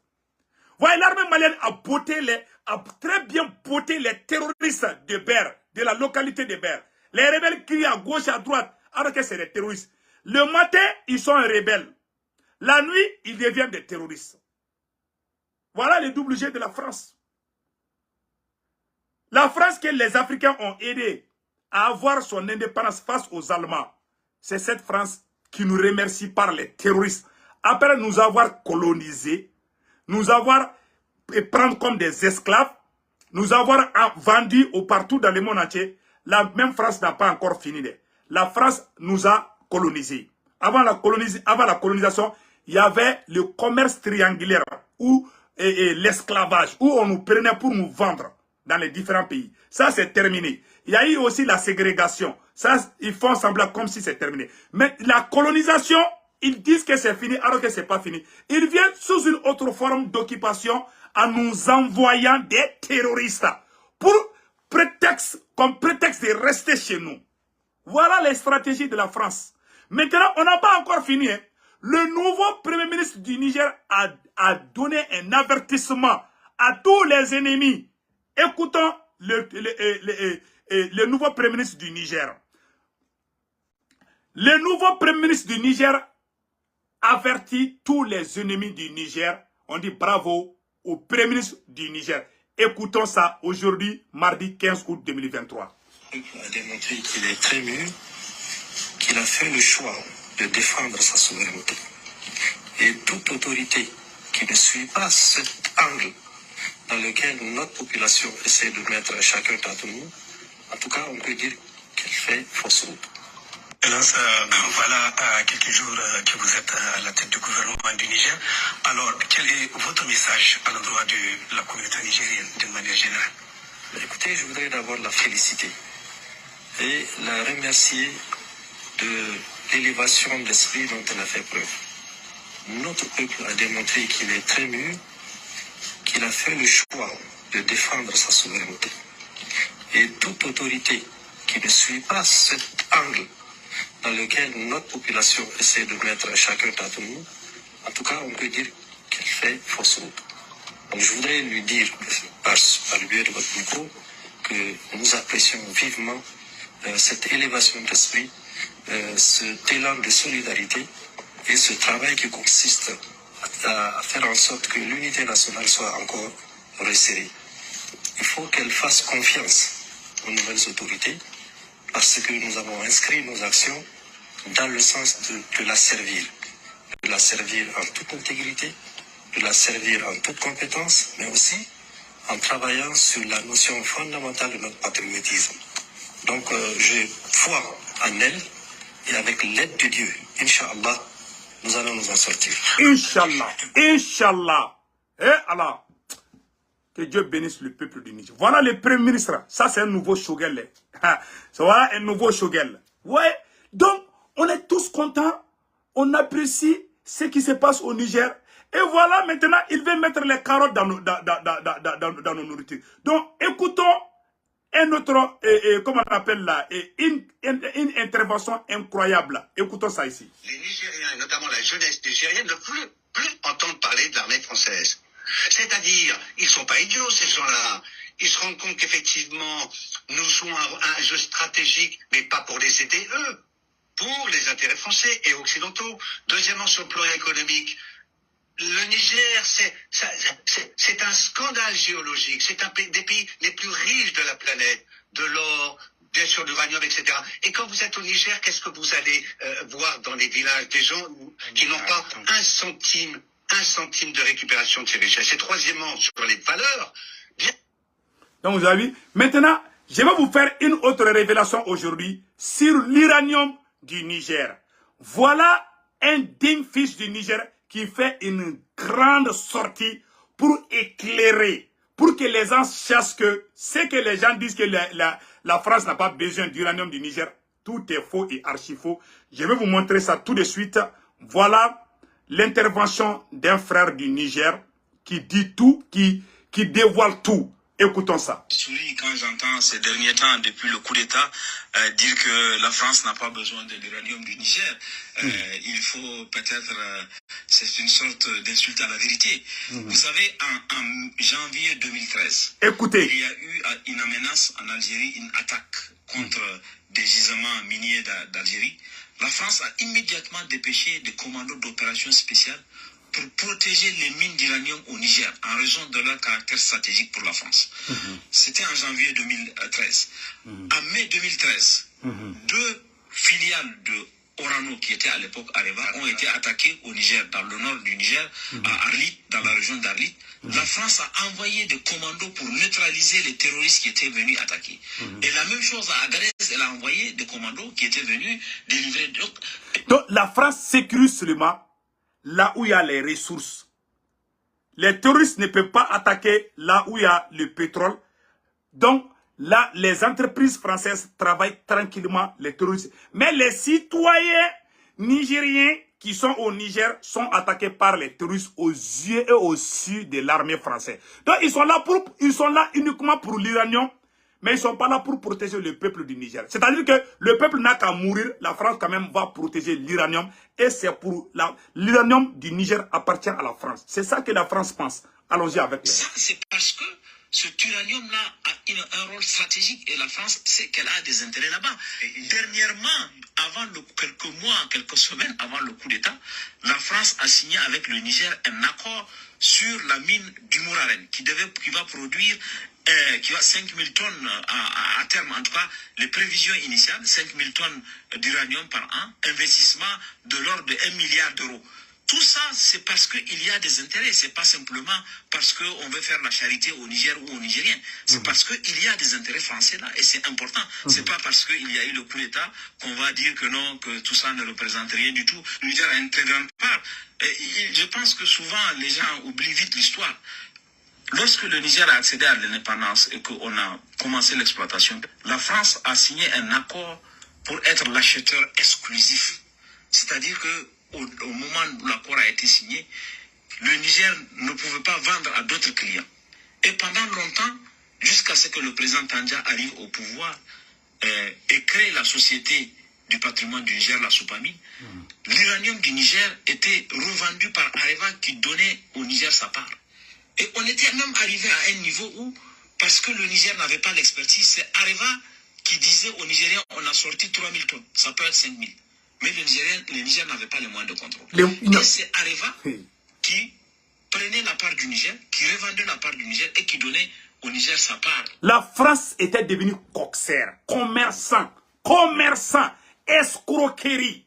Vous voyez, l'armée malienne a très bien botté les terroristes de Ber, de la localité de Ber. Les rebelles crient à gauche, à droite, alors que c'est des terroristes. Le matin, ils sont un rebelle. La nuit, ils deviennent des terroristes. Voilà le double jeu de la France. La France que les Africains ont aidé à avoir son indépendance face aux Allemands, c'est cette France qui nous remercie par les terroristes. Après nous avoir colonisés, nous avoir pris comme des esclaves, nous avoir vendus partout dans le monde entier, la même France n'a pas encore fini. La France nous a colonisés. Avant la colonisation, il y avait le commerce triangulaire ou l'esclavage, où on nous prenait pour nous vendre dans les différents pays. Ça, c'est terminé. Il y a eu aussi la ségrégation. Ça, ils font semblant comme si c'est terminé. Mais la colonisation, ils disent que c'est fini alors que c'est pas fini. Ils viennent sous une autre forme d'occupation en nous envoyant des terroristes comme prétexte de rester chez nous. Voilà les stratégies de la France. Maintenant, on n'a pas encore fini. Hein. Le nouveau Premier ministre du Niger a donné un avertissement à tous les ennemis. Écoutons le nouveau Premier ministre du Niger. Le nouveau Premier ministre du Niger avertit tous les ennemis du Niger. On dit bravo au Premier ministre du Niger. Écoutons ça aujourd'hui, mardi 15 août 2023. Il a démontré qu'il est très mûr, qu'il a fait le choix de défendre sa souveraineté. Et toute autorité qui ne suit pas cet angle dans lequel notre population essaie de mettre chacun d'entre nous, en tout cas, on peut dire qu'elle fait fausse route. Hélas, voilà quelques jours que vous êtes à la tête du gouvernement du Niger. Alors, quel est votre message à l'endroit de la communauté nigérienne d'une manière générale? Écoutez, je voudrais d'abord la féliciter et la remercier de l'élévation d'esprit dont elle a fait preuve. Notre peuple a démontré qu'il est très mûr, qu'il a fait le choix de défendre sa souveraineté. Et toute autorité qui ne suit pas cet angle dans lequel notre population essaie de mettre chacun d'entre nous, en tout cas, on peut dire qu'elle fait fausse route. Donc, je voudrais lui dire, par le biais de votre micro, que nous apprécions vivement cette élévation d'esprit, cet élan de solidarité et ce travail qui consiste à faire en sorte que l'unité nationale soit encore resserrée. Il faut qu'elle fasse confiance aux nouvelles autorités parce que nous avons inscrit nos actions dans le sens de la servir en toute intégrité, de la servir en toute compétence, mais aussi en travaillant sur la notion fondamentale de notre patriotisme. Donc, j'ai foi en elle et avec l'aide de Dieu, Inch'Allah, nous allons nous en sortir. Inch'Allah, Inch'Allah. Et Allah, que Dieu bénisse le peuple du Niger. Voilà le Premier ministre. Ça, c'est un nouveau Shogel. Voilà un nouveau Shogel. Ouais. Donc, on est tous contents. On apprécie ce qui se passe au Niger. Et voilà, maintenant, il veut mettre les carottes dans nos nourritures. Donc, écoutons un autre, comment on appelle là, une intervention incroyable. Écoutons ça ici. Les Nigériens, et notamment la jeunesse nigérienne, ne veulent plus entendre parler de l'armée française. C'est-à-dire, ils ne sont pas idiots, ces gens-là. Ils se rendent compte qu'effectivement, nous jouons un jeu stratégique, mais pas pour les aider eux, pour les intérêts français et occidentaux. Deuxièmement, sur le plan économique, le Niger, c'est un scandale géologique. C'est un des pays les plus riches de la planète, de l'or, bien sûr l'uranium, etc. Et quand vous êtes au Niger, qu'est-ce que vous allez voir dans les villages? Des gens qui n'ont pas un centime de récupération de ces richesses. Et troisièmement, sur les valeurs. Donc vous avez vu, maintenant, je vais vous faire une autre révélation aujourd'hui sur l'uranium du Niger. Voilà un digne fils du Niger qui fait une grande sortie pour éclairer, pour que les gens sachent que ce que les gens disent que la France n'a pas besoin d'uranium du Niger, tout est faux et archi faux. Je vais vous montrer ça tout de suite. Voilà l'intervention d'un frère du Niger qui dit tout, qui dévoile tout. Écoutons ça. Je souris quand j'entends ces derniers temps, depuis le coup d'État, dire que la France n'a pas besoin de l'uranium du Niger. Il faut peut-être... c'est une sorte d'insulte à la vérité. Vous savez, en janvier 2013, écoutez, il y a eu une menace en Algérie, une attaque contre des gisements miniers d'Algérie. La France a immédiatement dépêché des commandos d'opérations spéciales pour protéger les mines d'uranium au Niger, en raison de leur caractère stratégique pour la France. C'était en janvier 2013. En mai 2013, deux filiales de Orano, qui étaient à l'époque Areva, ont été attaquées au Niger, dans le nord du Niger, à Arlit, dans la région d'Arlit. La France a envoyé des commandos pour neutraliser les terroristes qui étaient venus attaquer. Et la même chose à Agadez, elle a envoyé des commandos qui étaient venus délivrer... Donc la France sécurise seulement là où il y a les ressources. Les terroristes ne peuvent pas attaquer là où il y a le pétrole. Donc, là, les entreprises françaises travaillent tranquillement, les terroristes. Mais les citoyens nigériens qui sont au Niger sont attaqués par les terroristes aux yeux et au su de l'armée française. Donc, ils sont là uniquement pour l'uranium, mais ils ne sont pas là pour protéger le peuple du Niger. C'est-à-dire que le peuple n'a qu'à mourir, la France quand même va protéger l'uranium. Et c'est pour l'uranium du Niger appartient à la France. C'est ça que la France pense. Allons-y avec elle. Ça, c'est parce que cet uranium-là a un rôle stratégique et la France sait qu'elle a des intérêts là-bas. Dernièrement, quelques semaines avant le coup d'État, la France a signé avec le Niger un accord sur la mine du Mouraren qui va produire 5 000 tonnes à terme, en tout cas, les prévisions initiales, 5 000 tonnes d'uranium par an, investissement de l'ordre de 1 milliard d'euros. Tout ça, c'est parce qu'il y a des intérêts. C'est pas simplement parce qu'on veut faire la charité au Niger ou aux Nigériens. C'est parce qu'il y a des intérêts français là. Et c'est important. C'est pas parce qu'il y a eu le coup d'État qu'on va dire que non, que tout ça ne représente rien du tout. Le Niger a une très grande part. Et je pense que souvent, les gens oublient vite l'histoire. Lorsque le Niger a accédé à l'indépendance et qu'on a commencé l'exploitation, la France a signé un accord pour être l'acheteur exclusif. C'est-à-dire que au moment où l'accord a été signé, le Niger ne pouvait pas vendre à d'autres clients. Et pendant longtemps, jusqu'à ce que le président Tandja arrive au pouvoir et crée la société du patrimoine du Niger, la Soupamine, l'uranium du Niger était revendu par Areva qui donnait au Niger sa part. Et on était même arrivé à un niveau où, parce que le Niger n'avait pas l'expertise, c'est Areva qui disait aux Nigériens, on a sorti 3 000 tonnes, ça peut être 5 000. Mais le Niger n'avait pas les moyens de contrôle. Et c'est Areva qui prenait la part du Niger, qui revendait la part du Niger et qui donnait au Niger sa part. La France était devenue coxère, commerçant, escroquerie,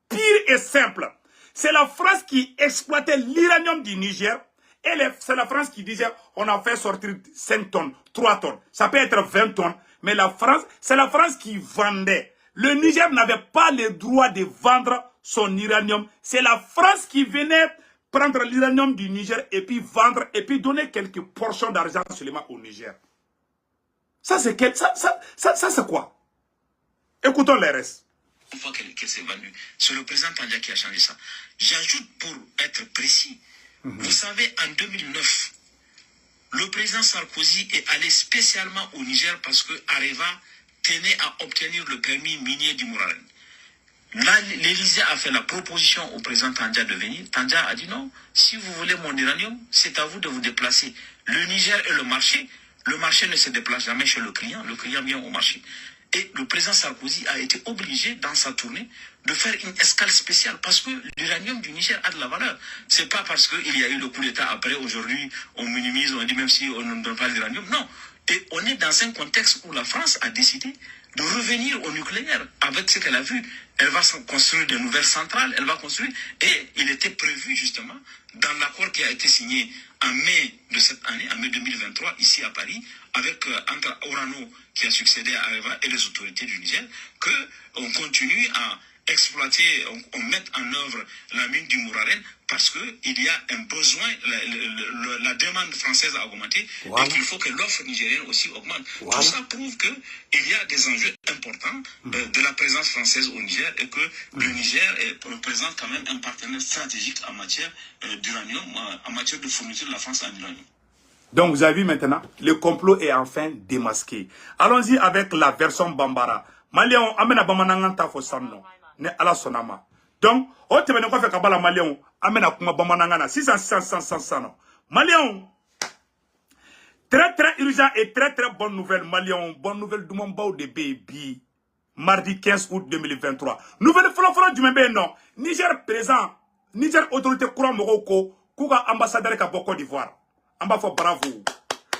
pire et simple. C'est la France qui exploitait l'uranium du Niger. Et c'est la France qui disait, on a fait sortir 5 tonnes, 3 tonnes. Ça peut être 20 tonnes. Mais c'est la France qui vendait. Le Niger n'avait pas le droit de vendre son uranium. C'est la France qui venait prendre l'uranium du Niger et puis vendre et puis donner quelques portions d'argent seulement au Niger. Ça c'est quoi? Écoutons les restes. Une fois qu'elle s'est vendue, c'est le président Tandja qui a changé ça. J'ajoute pour être précis Vous savez, en 2009, le président Sarkozy est allé spécialement au Niger parce que Areva tenait à obtenir le permis minier du Mouraren. Là, l'Élysée a fait la proposition au président Tandja de venir. Tandja a dit non, si vous voulez mon uranium, c'est à vous de vous déplacer. Le Niger est le marché ne se déplace jamais chez le client vient au marché. Et le président Sarkozy a été obligé, dans sa tournée, de faire une escale spéciale parce que l'uranium du Niger a de la valeur. C'est pas parce qu'il y a eu le coup d'État après, aujourd'hui, on minimise, on dit même si on ne donne pas l'uranium. Non. Et on est dans un contexte où la France a décidé de revenir au nucléaire avec ce qu'elle a vu. Elle va construire de nouvelles centrales, elle va construire. Et il était prévu, justement, dans l'accord qui a été signé en mai de cette année, en mai 2023, ici à Paris, avec entre Orano, qui a succédé à Areva, et les autorités du Niger, qu'on continue à exploiter, on met en œuvre la mine du Mouraren parce qu'il y a un besoin, la demande française a augmenté, voilà. Et qu'il faut que l'offre nigérienne aussi augmente. Voilà. Tout ça prouve qu'il y a des enjeux importants de la présence française au Niger et que le Niger représente quand même un partenaire stratégique en matière d'uranium, en matière de fourniture de la France en uranium. Donc vous avez vu maintenant, le complot est enfin démasqué. Allons-y avec la version Bambara. Malion, amena bamanangan ta fo sanno. Ne ala sonama. Donc, o tebene ko fe kabala Malion, amena kuma bamanangana 600 non. Malion. Très urgent et très bonne nouvelle Malion, bonne nouvelle du Mambao de baby. Mardi 15 août 2023. Nouvelle flofro du Mbé non. Niger présent. Niger autorité courant Morocco, kuga ambassadeur ka Côte d'Ivoire. Amba fo bravo.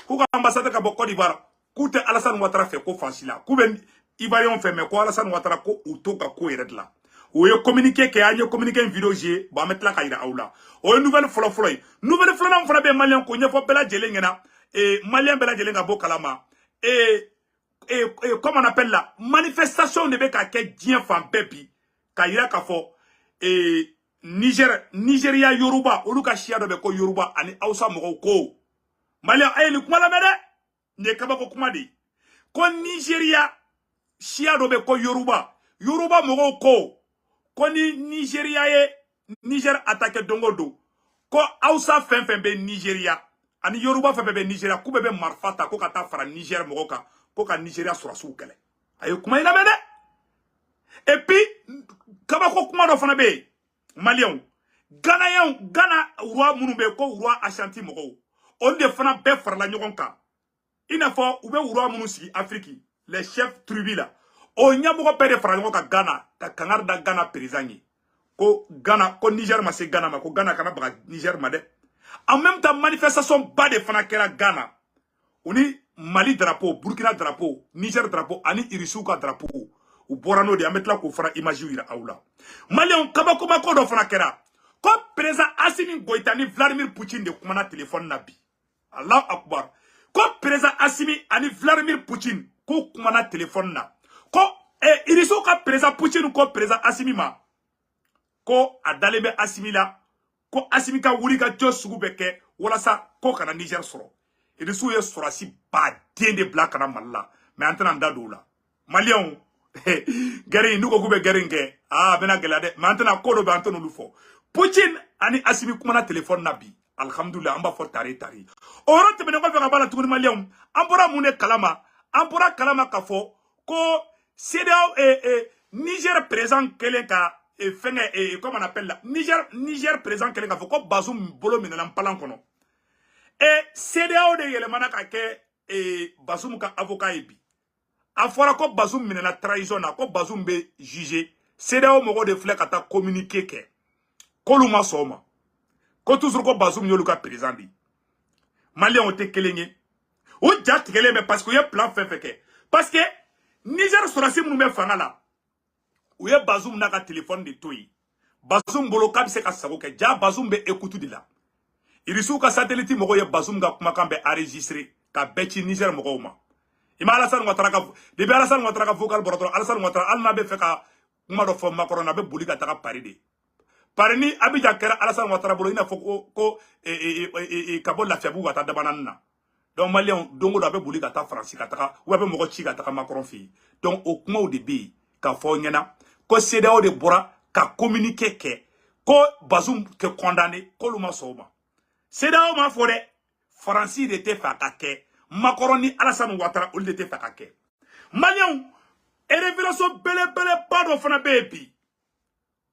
Kuga ambassadeur ka Côte d'Ivoire. Koute Alassane Ouattara fait ko fansila. Kouben Ivoirien fait mais ko Alassane Ouattara ko utoka ko yeredla. Ou yo communiqué que anya communiqué une vidéo j'ai ba mettre la kaira aula. O nouvelle floflo. Nouvelle floflo na mfana be malien ko nyefo bela jelengena et malien bela jelenga bokalama et comment on appelle la manifestation de beka ke dien fan bebi kaira ka fo et Nigeria Yoruba oluka shia do be ko Yoruba ani Hausa mo ko malien ay li kuma la mede ne kaba ko kuma di ko Nigeria shia do be ko Yoruba mo ko ni Nigeria ye Niger attaque dongodo ko Hausa fen be Nigeria ani Yoruba fen be Nigeria ku be marfata ko kata fara Niger mo ka ko ka Nigeria sura su kele ay kuma ila mede et puis kaba ko kuma do fana be Maliens, Ghana roi Mounubeko, roi Ashanti Moro. On défend bien faire la nyonka. Il n'a pas ou bien roi Mounousi, Afrique, les chefs tribus là. On y a beaucoup de faire Ghana, ta canard da Ghana périsani. Ko Ghana, ko Niger ma c'est Ghana, ma ko Ghana kana baga Niger ma de. En même temps, manifestation bas de Fanakera Ghana. On y Mali drapeau, Burkina drapeau, Niger drapeau, ani Irisuka drapeau. Ou borano de ametla ko fara image ira aula Malion kabako mako do fana kera ko président Assimi Goïta ni Vladimir Poutine de kumana téléphone nabi Allahu akbar ko président Assimi ani Vladimir Poutine ko kumana téléphone na ko iriso ka président Poutine ko président Assimi ma ko adalebe Assimi la ko Assimi ka wuri ka jo sugu beke wala sa ko kana Niger soro iriso ye sorasi ba dende black kana malla mais antana ndadoula Malion Gary nous ko be Geringe bena gelade maintenant ko do be antonu lufo Poutine ani Assimi kumana téléphone nabi alhamdulillah amba for tari oro te bena ko fe bala tukuni Malion ambora mune kalama ambora kalama kafo ko CEDEAO Niger présent kelenka fenge comment on appelle la Niger présent kelenka fo ko Bazoum bolo minala palan kono CEDEAO de yelemana ka ke Bazoum ka avocat ebi a fora ko Bazoum minena trahison na ko Bazoum be jugé CEDEAO mogo de flek ata communiqué ke koluma soma ko toujours ko Bazoum yoluka président di Malien ont été kelenye o jat kele mais parce que y a plan fait ke parce que Niger sera si mounou me fangala ou y Bazoum na ka téléphone de toyi Bazoum bolo kab se ka sako ke ja Bazoum be écoutu de la irisu ka satellite mogo ye Bazoum ga kuma kan be enregistrer ka bechi Niger mogo ma Ima Alassane Ouattara ka debi Alassane Ouattara ka vocal borotro Alassane Ouattara alma be fe ka kuma do fo Macron na be boli ka taka Paris de Paris ni Abidjan kera Alassane Ouattara bolo ina fo ko ka bo la fiabu ta dabanana donc Malien dongo do be boli ka ta France ka taka ou be moko chi ka taka Macron fi donc au kuma au début ka fo nyana ko CEDEAO de bora ka communiquer ke ko Bazoum ke condamné ko luma soma CEDEAO m'a fait France était fakake. Macron ni Alassane Ouattara ou était fakake. Malion, et révélation belle pas de fana baby.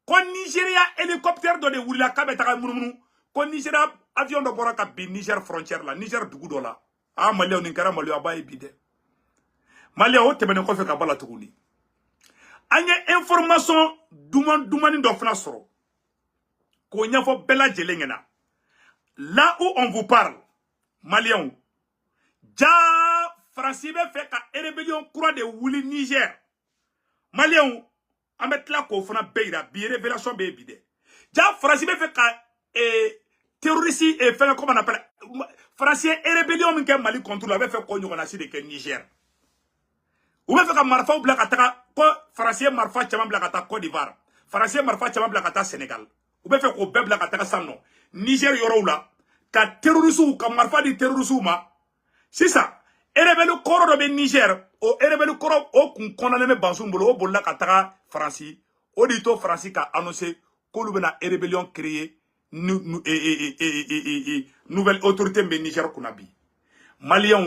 Quand Nigeria hélicoptère de Wula Kabetaka Mounou, quand Nigeria avion de Boraka bi Niger frontière là, Niger Dougou là. Ah Malion Ninkara Malio Abaye bide. Malion te menen ko fe ka bala tuguni. Anya information dumani do fana soro. Ko nyafo bela jelengena. Là où on vous parle, Malion, ja France be fait ka rébellion croix de Wuli Niger. Malion, a mettre la ko fana beira bi révélation be bide. Ja France be fait ka terroriste et fait comment on appelle français rébellion min ke Mali contre avait fait ko nyona si de ke Niger. Ou be fait ka marfa ou blakata ko français marfa chama blakata Côte d'Ivoire. Français marfa chama blakata Sénégal. Ou be fait ko be blakata sanno. Niger yoro la ka terroriste ou ka marfa di terroriste ma. C'est ça. Erebelu koro do be Niger o erebelu koro o kun condamné me Bazoum bolo o bolla ka taga France o dito France ka annoncé ko lu bena rébellion créer nouvelle autorité be Niger kunabi Malien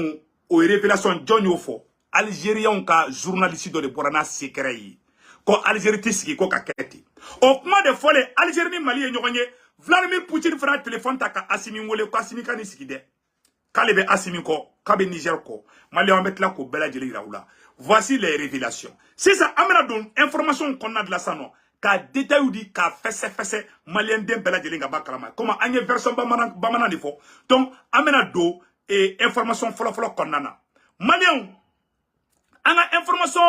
o révélation jonyo fo Algérien ka journaliste do de borana secret yi ko Algérie tisiki ko ka keti o kuma de folle Algérie ni Malien ñoxoñe Vladimir Poutine fera téléphone ta ka Assimi ngole ko Assimi kan sikide Kalebe Assimi ko, Kabe Niger ko, Mali en mettre là ko bela jeli raoula. Voici les révélations. C'est ça, amena don information qu'on a de la sano, ka détail ou dit ka fesse malien den bela jeli nga bakalama. Comment anye version bamana ni fo. Donc amena do et information folo qu'on a. Malien ana information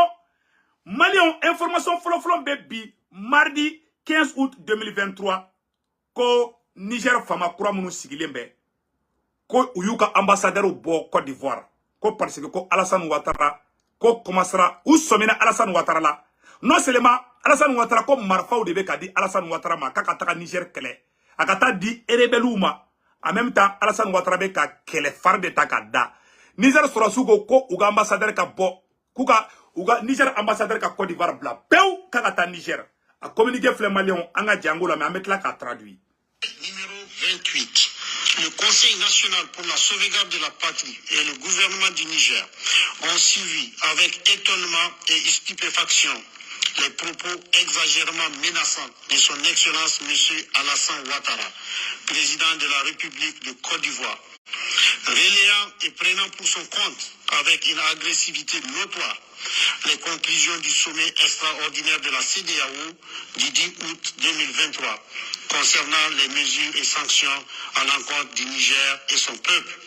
folo bebi mardi 15 août 2023 ko Niger fama kura munu sigilembe. Ko uyuka ambassadeur bo Côte d'Ivoire ko parce que ko Alassane Ouattara ko commencera ou somina Alassane Ouattara la non seulement Alassane Ouattara ko marfa ou debe ka di Alassane Ouattara ma kaka taka Niger kele akata di erebeluma en même temps Alassane Ouattara be ka kele farde takada Niger sura sugo ko uga ambassadeur ka bo kuka uga Niger ambassadeur ka Côte d'Ivoire bla pew kaka ta Niger a communiquer fleur malien anga jango la mais mettre là ka traduit numéro 28. Le Conseil national pour la sauvegarde de la patrie et le gouvernement du Niger ont suivi avec étonnement et stupéfaction les propos exagérément menaçants de son Excellence M. Alassane Ouattara, président de la République de Côte d'Ivoire, relayant et prenant pour son compte avec une agressivité notoire les conclusions du sommet extraordinaire de la CEDEAO du 10 août 2023 concernant les mesures et sanctions à l'encontre du Niger et son peuple.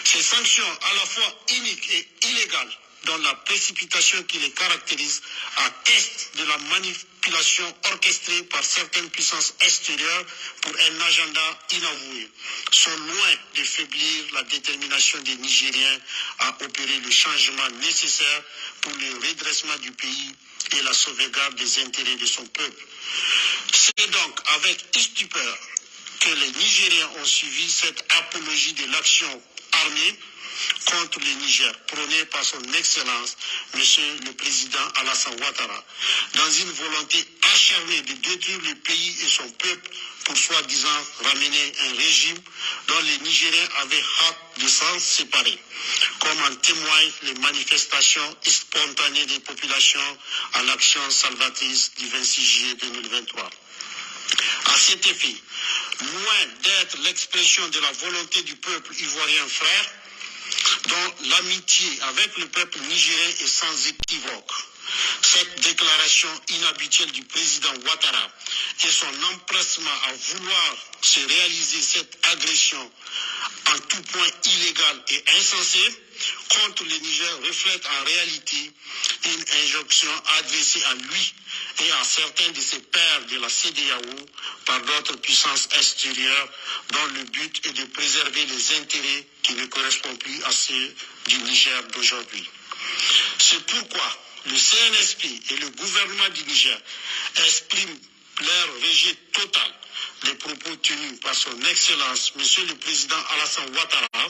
Ces sanctions à la fois iniques et illégales dont la précipitation qui les caractérise atteste de la manipulation orchestrée par certaines puissances extérieures pour un agenda inavoué, sont loin de faiblir la détermination des Nigériens à opérer le changement nécessaire pour le redressement du pays et la sauvegarde des intérêts de son peuple. C'est donc avec stupeur que les Nigériens ont suivi cette apologie de l'action armée contre le Niger, prôné par son Excellence, Monsieur le Président Alassane Ouattara, dans une volonté acharnée de détruire le pays et son peuple pour soi-disant ramener un régime dont les Nigériens avaient hâte de s'en séparer, comme en témoignent les manifestations spontanées des populations à l'action salvatrice du 26 juillet 2023. À cet effet, loin d'être l'expression de la volonté du peuple ivoirien frère, dont l'amitié avec le peuple nigérien est sans équivoque, cette déclaration inhabituelle du président Ouattara et son empressement à vouloir se réaliser cette agression en tout point illégale et insensée contre le Niger reflète en réalité une injonction adressée à lui et à certains de ses pairs de la CEDEAO par d'autres puissances extérieures dont le but est de préserver les intérêts qui ne correspondent plus à ceux du Niger d'aujourd'hui. C'est pourquoi le CNSP et le gouvernement du Niger expriment leur rejet total les propos tenus par son Excellence, Monsieur le Président Alassane Ouattara,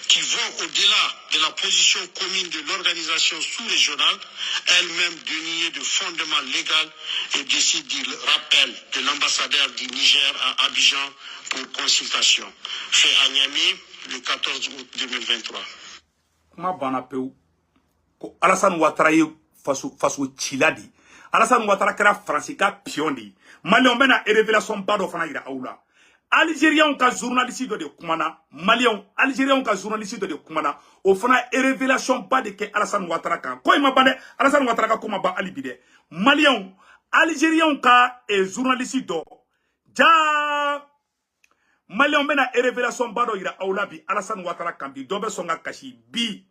qui vont au-delà de la position commune de l'organisation sous-régionale, elle-même dénuée de fondement légal, et décide du rappel de l'ambassadeur du Niger à Abidjan pour consultation. Fait à Niamey le 14 août 2023. Alassane Ouattara ye faso cila di. Alassane Ouattara kɛra Faransi ka pion di. Maliens bɛna révélation ba dɔ fana yira aw la. Algériens ka journaliste dɔ de kumana. Maliens, Algériens ka journaliste dɔ de kumana. O fana révélation ba de kɛ Alassane Ouattara kan. Ko ima ban dɛ. Alassane Ouattara ka kuma ban ali bi dɛ. Maliens, Algériens ka journaliste dɔ. Ja Maliens bɛna révélation ba dɔ yira aw la bi Alassane Ouattara kan bi. Dɔ bɛ sɔn ka kasi bi.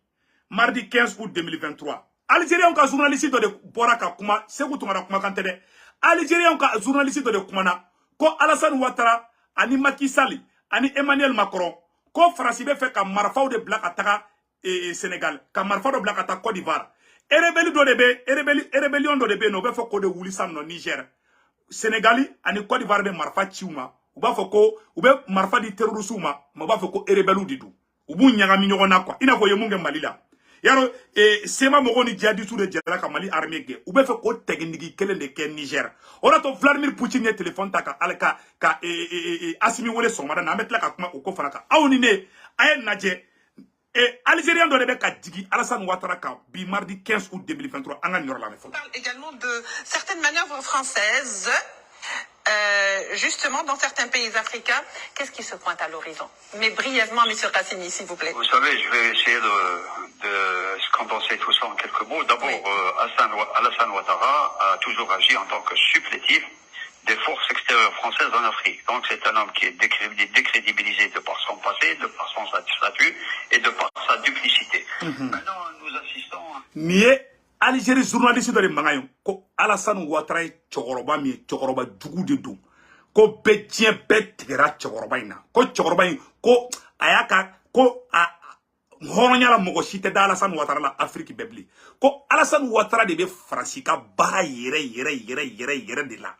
Mardi 15 août 2023. Algériens ka journaliste de bora ka kuma Sékou Toumara kuma kan tɛ dɛ. Algériens ka journaliste de kumana ko Alassane Ouattara ani Macky Sall ani Emmanuel Macron ko Faransi bɛ fɛ ka marifaw de bila ka taga Sénégal ka marifa dɔ bila ka taga Côte d'Ivoire. Rébellion dɔ de bɛ no bɛ fɔ ko de wuli san no Niger. Sénégali ani Côte d'Ivoire bɛ marifa ciw ma. U b'a fɔ ko u bɛ marifa di terroristes ma, u b'a fɔ ko rebellion de do. U b'u ɲagami ɲɔgɔn na quoi. Ina fɔ ye mun kɛ Mali la. Yaro sema mogo ni djihadistes de djara ka Mali armée ge ou be fe ko technique kelen de ken Niger ora to Vladimir Poutine ye téléphone ta ka alka ka Assimi wole somada na metla ka kuma o ko fana ka awni ne ay naje Algérien do be ka digi Alassane Ouattara ka bi mardi 15 août 2023 anga ñor la On parle également de certaines manœuvres françaises justement dans certains pays africains. Qu'est-ce qui se pointe à l'horizon? Mais brièvement, M. Kassimi, s'il vous plaît. Vous savez, je vais essayer de condenser tout ça en quelques mots. D'abord, oui. Alassane Ouattara a toujours agi en tant que supplétif des forces extérieures françaises en Afrique. Donc c'est un homme qui est décrédibilisé de par son passé, de par son statut et de par sa duplicité. Maintenant, nous assistons... Algérie journaliste de mangayon ko Alassane Ouattara chokoroba mi chokoroba jugu de do ko betien bet tigera chokoroba ina ko chokoroba ko ayaka ko horonya la mogo site da Alassane Ouattara la Afrique bebli ko Alassane Ouattara de be Faransi ka ba yere de la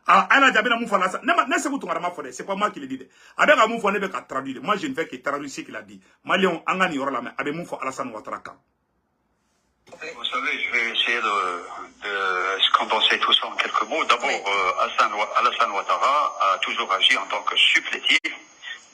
ana jabina mun fana ne Sékou Toumara ma fode c'est pas moi qui le dis avec mun fone be ka traduire moi je ne fais que traduire ce qu'il a dit Maliens angani yoro la mais avec mun fo Alassane Ouattara ka. Vous savez, je vais essayer de condenser tout ça en quelques mots. D'abord, oui. Alassane Ouattara a toujours agi en tant que supplétif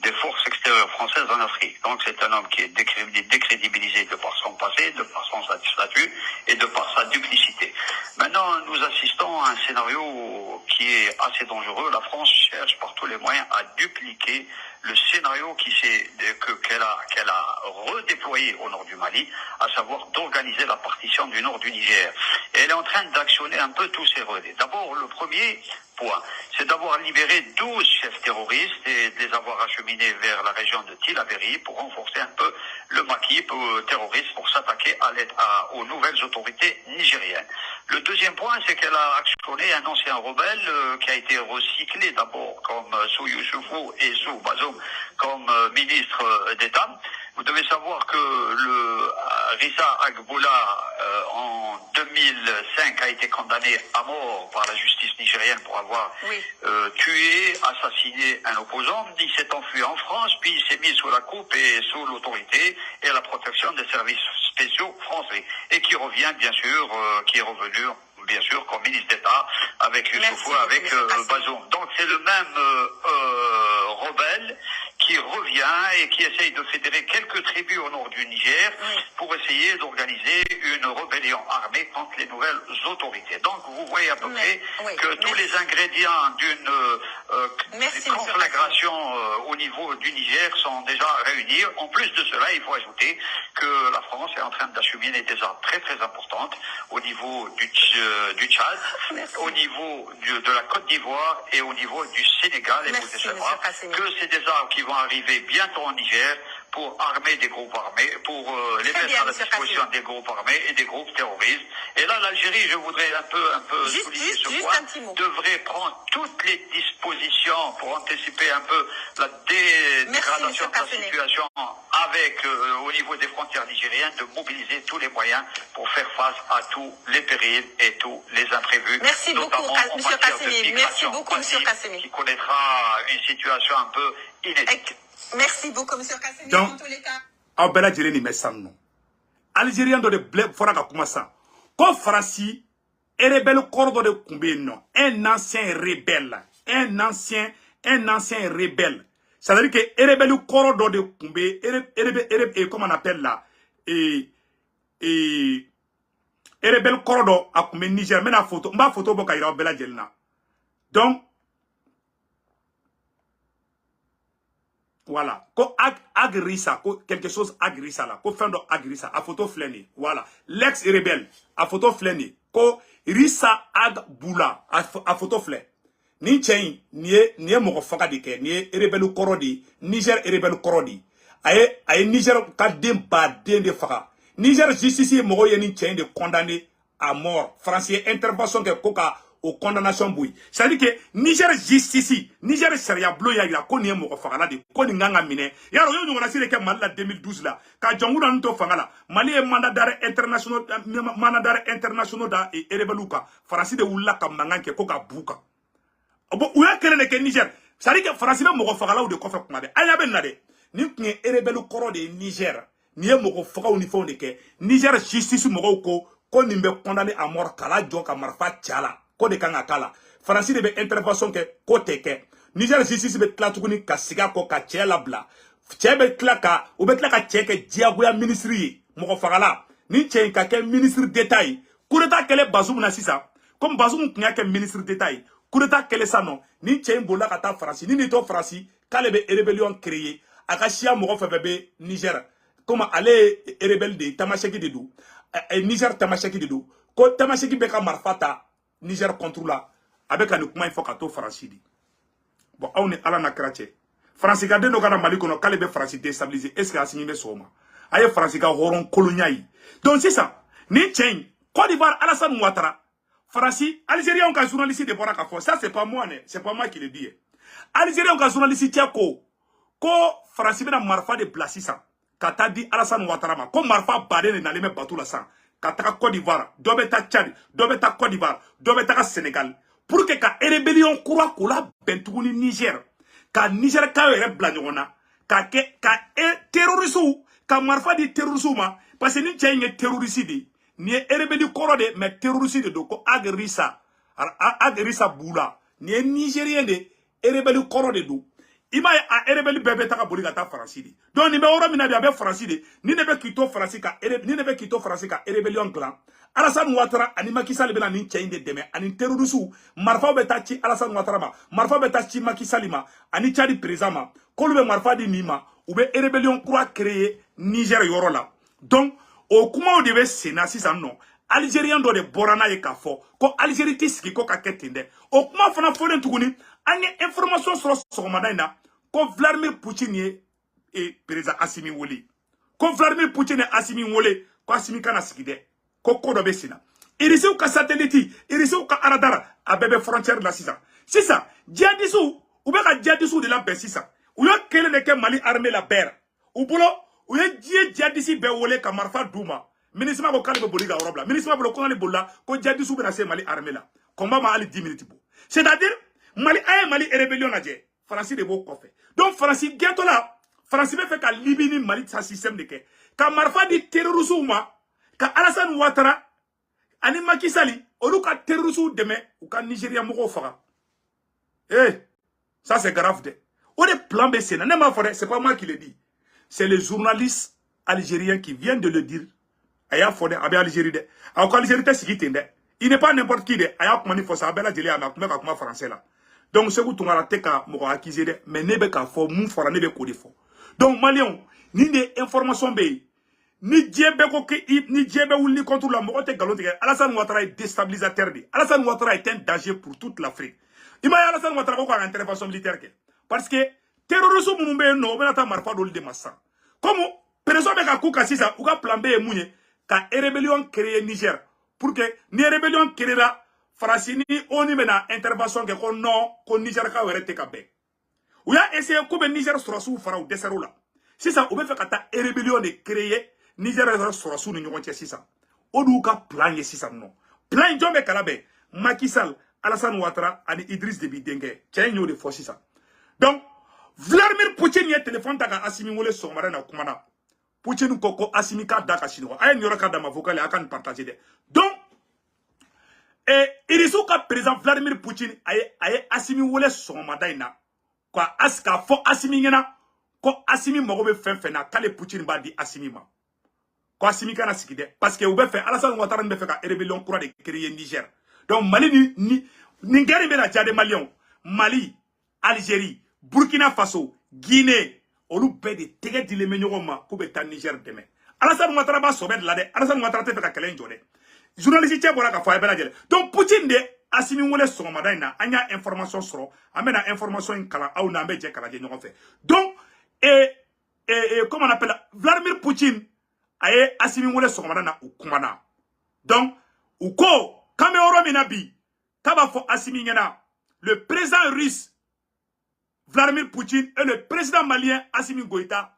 des forces extérieures françaises en Afrique. Donc c'est un homme qui est décrédibilisé de par son passé, de par son statut et de par sa duplicité. Maintenant, nous assistons à un scénario qui est assez dangereux. La France cherche par tous les moyens à dupliquer le scénario qu'elle a redéployé au nord du Mali, à savoir d'organiser la partition du nord du Niger. Et elle est en train d'actionner un peu tous ces relais. D'abord, le premier point, c'est d'avoir libéré 12 chefs terroristes et de les avoir acheminés vers la région de Tillabéri pour renforcer un peu le maquis terroriste pour s'attaquer aux nouvelles autorités nigériennes. Le deuxième point, c'est qu'elle a actionné un ancien rebelle qui a été recyclé d'abord comme Sou Youssoufou et Sou Bazoum comme ministre d'État. Vous devez savoir que le Rissa Agboula en 2005 a été condamné à mort par la justice nigérienne pour avoir tué, assassiné un opposant. Il s'est enfui en France, puis il s'est mis sous la coupe et sous l'autorité et la protection des services spéciaux français. Et qui revient bien sûr, qui est revenu bien sûr comme ministre d'État avec Youssoufou, avec Bazoum. Donc c'est le même rebelle qui revient et qui essaye de fédérer quelques tribus au nord du Niger pour essayer d'organiser une rébellion armée contre les nouvelles autorités. Donc vous voyez à peu près que tous les ingrédients d'une conflagration au niveau du Niger sont déjà réunis. En plus de cela, il faut ajouter que la France est en train d'acheminer des armes très très importantes au niveau du Tchad, au niveau de la Côte d'Ivoire et au niveau du Sénégal. Et vous savez que c'est des armes qui vont arriver bientôt en Niger pour armer des groupes armés, pour les mettre à la disposition des groupes armés et des groupes terroristes. Et là, l'Algérie, je voudrais un peu souligner ce point, devrait prendre toutes les dispositions pour anticiper un peu la dégradation de la situation avec, au niveau des frontières nigériennes, de mobiliser tous les moyens pour faire face à tous les périls et tous les imprévus. Merci beaucoup, M. Kassemi. Merci beaucoup, M. Kassemi. Qui connaîtra une situation un peu inédite. Merci beaucoup, M. Kassemi. Donc, dans tous les cas. Algérien ni mesanno. Algérien do de blé fora ka kuma sa. Ko Franci et rebelle cordo de Kumbeno, un ancien rebelle, un ancien rebelle. Ça veut dire que rebelle cordo de Kumbé, et comment on appelle là, rebelle cordo a Kumbé Niger, mais la photo, ma photo boka ira bela jelna. Donc voilà, ko agrissa, ko quelque chose agrissa là, ko fendo agrissa, a photo fleni, voilà, l'ex rebelle, a photo fleni, ko rissa ag bula, a photo flé. Ni chain, nie moko faka de ke, nie rebelle korodi, Niger rebelle korodi. Aye Niger ka dem ba den de faka. Niger justice moko ye ni chain de condamné à mort. Français intervention ke koka au condamnation bouille. Ça dit que Niger justice, Niger sharia blo ya ila ko nie moko faka la de ko ni nganga mine. Ya ro yo ngona sire ke Mali la 2012 la. Ka janguna nto fanga la. Mali e mandat d'arrêt international da e rebeluka. Français de wula ka manganke koka buka. Bon, où est qu'elle est que Niger? Ça dit que Français me moko faka la ou de kofa kumade. Aya ben nade. Ni kne rebelu koro de Niger. Ni e moko faka uniforme de ke Niger justice moko ko nimbe condamné à mort kala joka marfa chala. Ko de kanga kala. Français de be intervention ke ko teke. Niger justice be klatukuni ka siga ko ka chela bla. Chebe klaka ou be klaka cheke diagoya ministry moko faka la. Ni chen ka ke ministre d'État. Kureta kele Bazoum na sisa. Comme Bazoum knya ke ministre d'État. Kureta kele sa non. Ni chen bola kata France. Ni to France kale be rébellion créé. Akashia moko febebe Niger. Comme aller rebelle de Tamasheki de dou. Niger Tamasheki de dou. Ko Tamasheki beka marfata Niger contre la. Avec un document il faut kato France di. Bon, on est à la nakrache. France gade no kana Mali kono kale be France déstabiliser. Est-ce que asimi be soma? Aye France ga horon colonial. Donc c'est ça. Ni chen Côte d'Ivoire Alassane Ouattara. France, Algérien on ka journaliste de Boraka Fo. Ça c'est pas moi, c'est pas moi qui le dis. Algérien on ka journaliste tiako. Ko France bena marfa de Blasisa. Kata di Alassane Ouattara ma. Ko marfa bade na leme batou la san. Kata Côte d'Ivoire, dobeta Tchad, dobeta Côte d'Ivoire, dobeta Sénégal. Pour que ka rébellion koura kola bentuguni Niger. Ka Niger ka ere blagnona. Ka terrorisou, ka marfa di terrorisou ma. Parce que ni tchanye terroriste di. Ni rébellion korode mais terroriste de doko agrissa. Agrissa boula. Ni Nigérien de rébellion korode do. Ima a rebelle bébé taka boli gata France di. Donc ni be oro mina bi abe France di. Ni ne be kito France ka rébellion clan. Alassane Ouattara ani Macky Sall be na ni chainde deme ani terroristes marfa be ta ci Alassane Ouattara ma. Marfa be ta ci Macky Sall ma ani Tchadi président ma. Ko be marfa di nima ou be rébellion croix créer Niger yoro la. Donc au kuma o de be Sénat sisan non. Algérien do de borana ye ka fo ko Algérie tiski ko ka ketinde. O kuma fana foden tuguni anye information sur sokomadaina ko Vladimir Poutine et président Assimi Wole. Ko Vladimir Poutine et Assimi Wole ko Assimi kana sikide ko kodo be sina. Irisi ka satellite, irisi ka radar a bebe frontière la sisa. Sisa, djihadisou ou be ka djihadisou de la be sisa. Ou yo kele de ke Mali armée la ber. Ou bolo ou ye djihadisi be wole ka marfa duma. Ministre ko kale be boliga Europe. Ministre ko ko le bolla ko djihadisou be na se Mali armée la. Combat ma ali 10 minutes bo. C'est-à-dire Mali aye Mali rébellion na dje. France de beau fait. Donc France bientôt là, France be fait ka Libye Mali sa système de ke. Ka marfa di terrorisme ma, ka Alassane Ouattara ani Macky Sall olu ka terrorisme deme ou ka Nigeria moko fara. Eh, ça c'est grave de. On est plan B c'est c'est pas moi qui le dis. C'est les journalistes algériens qui viennent de le dire. Aya fode abe Algérie de. A ko Algérie te sigitende. Il n'est pas n'importe qui de. Aya ko mani fosa abela jeli ama kuma ka kuma français là. Donc ce que tu as raté ka moko accusé de mais nebe ka fo mun fora nebe ko de fo. Donc Malion ni des informations be ni djebe ko ke ni djebe wuli contre la moko te galon te Alassane Ouattara est déstabilisateur de. Alassane Ouattara est un danger pour toute l'Afrique. Ima Alassane Ouattara ko ka intervention militaire ke parce que terrorisme mumbe no benata marfa dol de massa. Comme président de Kakouka Sisa, ou ka plan B et mounye, ka rébellion créé Niger. Pour que ni rébellion créé la Francini, on y mena intervention que kon non, kon Niger ka wérete ka be. Ou ya essayé koube Niger sera sous fara ou desero la. Si ça, ou be fait kata rébellion de créé Niger sera sous ni nyonche sisa. Ou ka plan ye sisa non. Plan jombe kalabe, Macky Sall, Alassane Ouattara, ani Idriss Déby Dengue. Tiens yo de faux sisa. Donc, Vladimir Poutine y a téléphone taka Assimi wole somara na kumana. Poutine koko Assimi ka daka chinois. Ayen yora ka dama vocal et akan partager de. Donc, Irisu ka président Vladimir Poutine aye Assimi wole somada ina. Kwa aska fo Assimi ngena. Ko Assimi mogobe fenfena kale Poutine ba di Assimi ma. Ko Assimi kana sikide. Parce que oube fe Alassane Ouattara nbe fe ka rébellion coura de créer Niger. Donc Mali ni ngeri be la jade Malion. Mali, Algérie, Burkina Faso, Guinée, olu be de tege di le menyogo ma ko be ta Niger deme. Alassane Ouattara ba sobe de la de. Alassane Ouattara te fe ka kelen jode. Journaliste tche bora ka fa be la jele. Donc Poutine de Assimi wole somada ina anya information soro, amena information in kala au na be je kala je nyogo fe. Donc comment on appelle Vladimir Poutine aye Assimi wole somada na ukumana. Donc uko Cameroun minabi taba fo Assimi ngena le président russe Vladimir Poutine et le président malien Assimi Goïta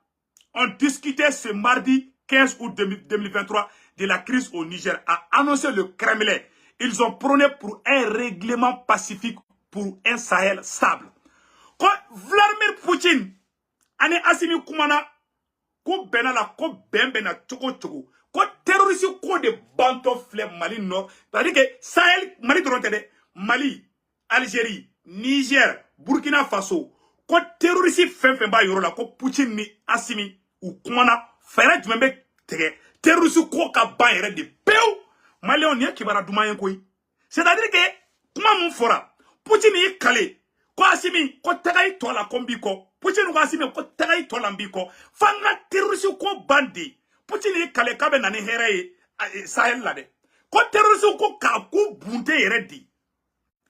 ont discuté ce mardi 15 août 2023 de la crise au Niger, a annoncé le Kremlin. Ils ont prôné pour un règlement pacifique pour un Sahel stable. Quand Vladimir Poutine ane Assimi Koumana, ko benala, ko bena tchoko tchoko, ko terroriste ko de banto flem Mali Nord, c'est-à-dire que Sahel, Mali drontede, Mali, Algérie, Niger, Burkina Faso, ko terroriste fen ba yoro la, ko Poutine ni Assimi ou Koumana, fera du même tege, terroriste ko ka ban yere de peu, Mali on y a qui va doumayen koi. C'est-à-dire que, comment mon fora, Poutine yi kale, ko Assimi, ko tagay to la kombi ko, Poutine ko Assimi, ko tagay to lambi ko, fanga terroriste ko bandi, Poutine yi kale kabe nani here Sahel la de, ko terroriste ko ka ko bunte yere di,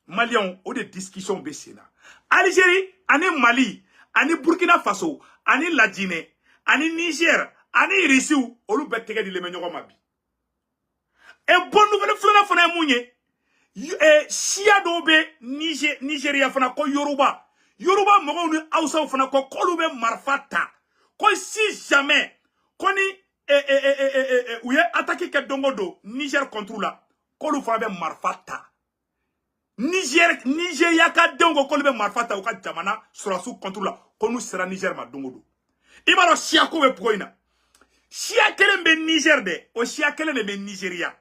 Malion, ou de discussion besina. Algérie, ani Mali, ani Burkina Faso, ani la Guinée, ani Niger, ani Rissou, olu betege di lemenyogo mabi. Et bonne nouvelle flana fana mounye, Shia dobe Nigeria fana ko Yoruba. Yoruba mogo ni Hausa fana ko kolube marfata. Ko si jamais, koni ouye attaqué ke dongodo, Niger contre la, kolu fana be marfata. Nigeria ka dongo kolube marfata uka jamana surasu contre la, konu sera Niger ma dongodo. Ibaro Shia ko be poina. Shia kelen be Niger de, o Shia kelen be Nigeria.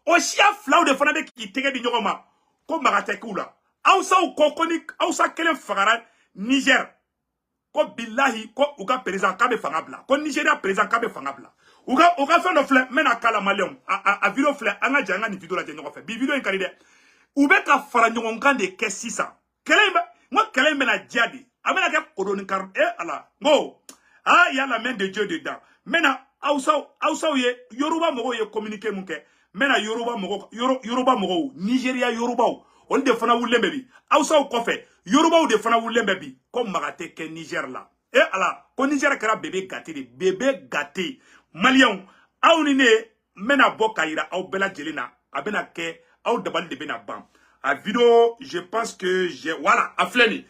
O Shia flaw de fana be ki tege di nyogoma, ko magate kula. Hausa ou kokoni, Hausa kelen fagara Niger. Ko billahi, ko uka président kabe fangabla. Ko Nigeria président kabe fangabla. Uka fait no fle, mena kala malion. A video fle, anga janga ni video la jenyo fe. Bi video en kalide. Ube ka fara nyongan de kesisa. Kelembe, moi kelembe na diadi. Amena ke kodoni kar ala. Ngo. Ah, il y a la main de Dieu dedans. Mena Hausa ye Yoruba mogo ye communiquer munke. Mena Yoruba mogo Nigeria Yoruba on de fana wulembe bi. Hausa o kofe Yoruba ou de fana wulembe bi. Comme magate ke Niger la. Ala, ko Niger kera bébé gâté de bébé gâté. Malien, aou ni ne mena boka ira au bela jelena. Abena ke au dabal de bena bam. A vidéo, je pense que j'ai voilà, a fleni.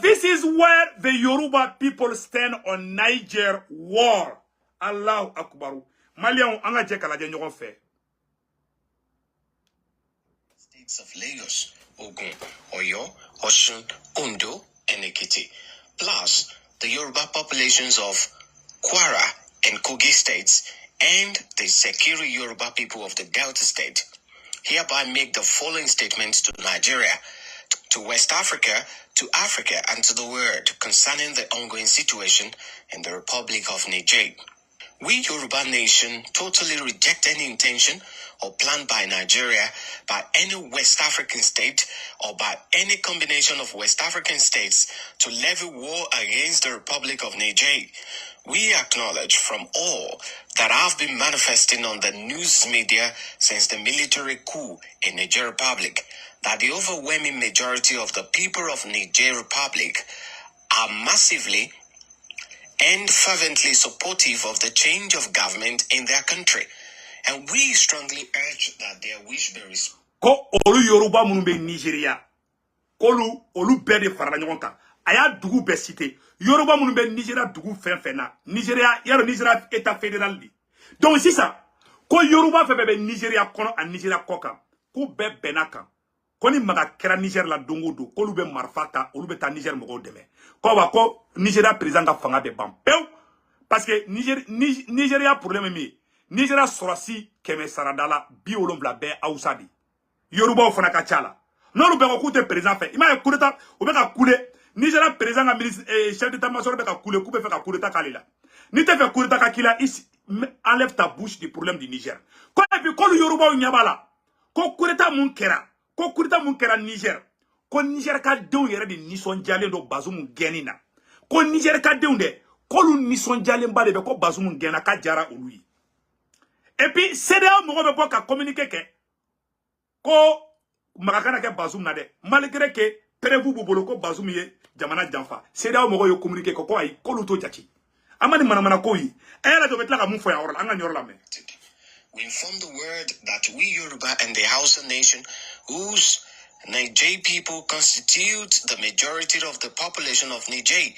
This is where the Yoruba people stand on Niger war. Allahu Akbaru. Malien, anga je kala je nyogon fe. States of Lagos, Ogun, Oyo, Osun, Ondo, and Ekiti, plus the Yoruba populations of Kwara and Kogi states, and the Sekiri Yoruba people of the Delta state, hereby make the following statements to Nigeria, to West Africa, to Africa, and to the world concerning the ongoing situation in the Republic of Niger. We Yoruba nation totally reject any intention or plan by Nigeria, by any West African state, or by any combination of West African states to levy war against the Republic of Niger. We acknowledge from all that have been manifesting on the news media since the military coup in Niger Republic that the overwhelming majority of the people of Niger Republic are massively and fervently supportive of the change of government in their country. And we strongly urge that their wish be respected. Ko olu Yoruba munu be Nigeria. Kolu olu be de farala ɲɔgɔn kan. Aya dugu be cité. Yoruba munu be Nigeria dugu fɛn fɛn na. Nigeria yaro Nigeria état fédéral di. Donc sisan ko Yoruba fɛn be Nigeria kɔnɔ a Nigeria kɔ kan. Ko bɛɛ bɛnna kan. Ko ni maga kɛra Niger la dongo do kolu be marifa ta olu be taa Niger mɔgɔw dɛmɛ. Ko wa ko Nigeria président ka fanga be ban pew. Parce que Nigeria problème mi Nigeria sorasi kɛmɛ saradala 70 bɛɛ Hausa di. Yoruba fana ka ca la. N'olu bɛ ko k'u tɛ président fɛ. I m'a ye coup d'état o bɛ ka couler. Nigeria président ka ministre chef d'état-major bɛ ka couler k'u bɛ fɛ ka coup d'état k'ale la. Ni tɛ fɛ coup d'état ka k'i la, enlève ta bouche du problème du Niger. Ko et puis k'olu Yorubaw ɲɛ b'a la. Ko coup d'état mun kɛra Niger. Ko Niger ka denw yɛrɛ de nisɔndiyalen don Bazoum gɛnni na. Ko Niger ka denw dɛ k'olu nisɔndiyalenba de bɛ ko Bazoum gɛnna ka jara olu ye. Et puis CEDEAO mɔgɔ bɛ bɔ ka communiqué kɛ. Ko magakana ke Bazoum na de malgré que prévu bu bolo ko Bazoum ye jamana janfa CEDEAO mogo yo communiquer ko ay ko luto jati amani manamana ko yi ayala do betla ka mun fo ya orla anga nyorla me. We inform the world that we Yoruba and the Hausa nation, whose Niger people constitute the majority of the population of Niger,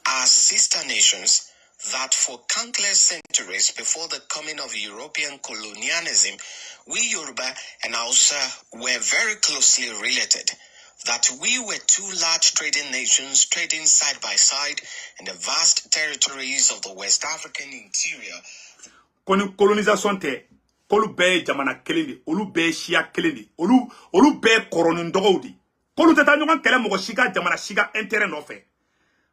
are sister nations, that for countless centuries before the coming of European colonialism, we Yoruba and Hausa were very closely related, that we were two large trading nations trading side by side in the vast territories of the West African interior. Koni colonisation te kolu be jamana kelendi olu be shia kelendi olu be koronin dogodi kolu tata nyokan kele mogo shiga jamana shiga intérêt no fe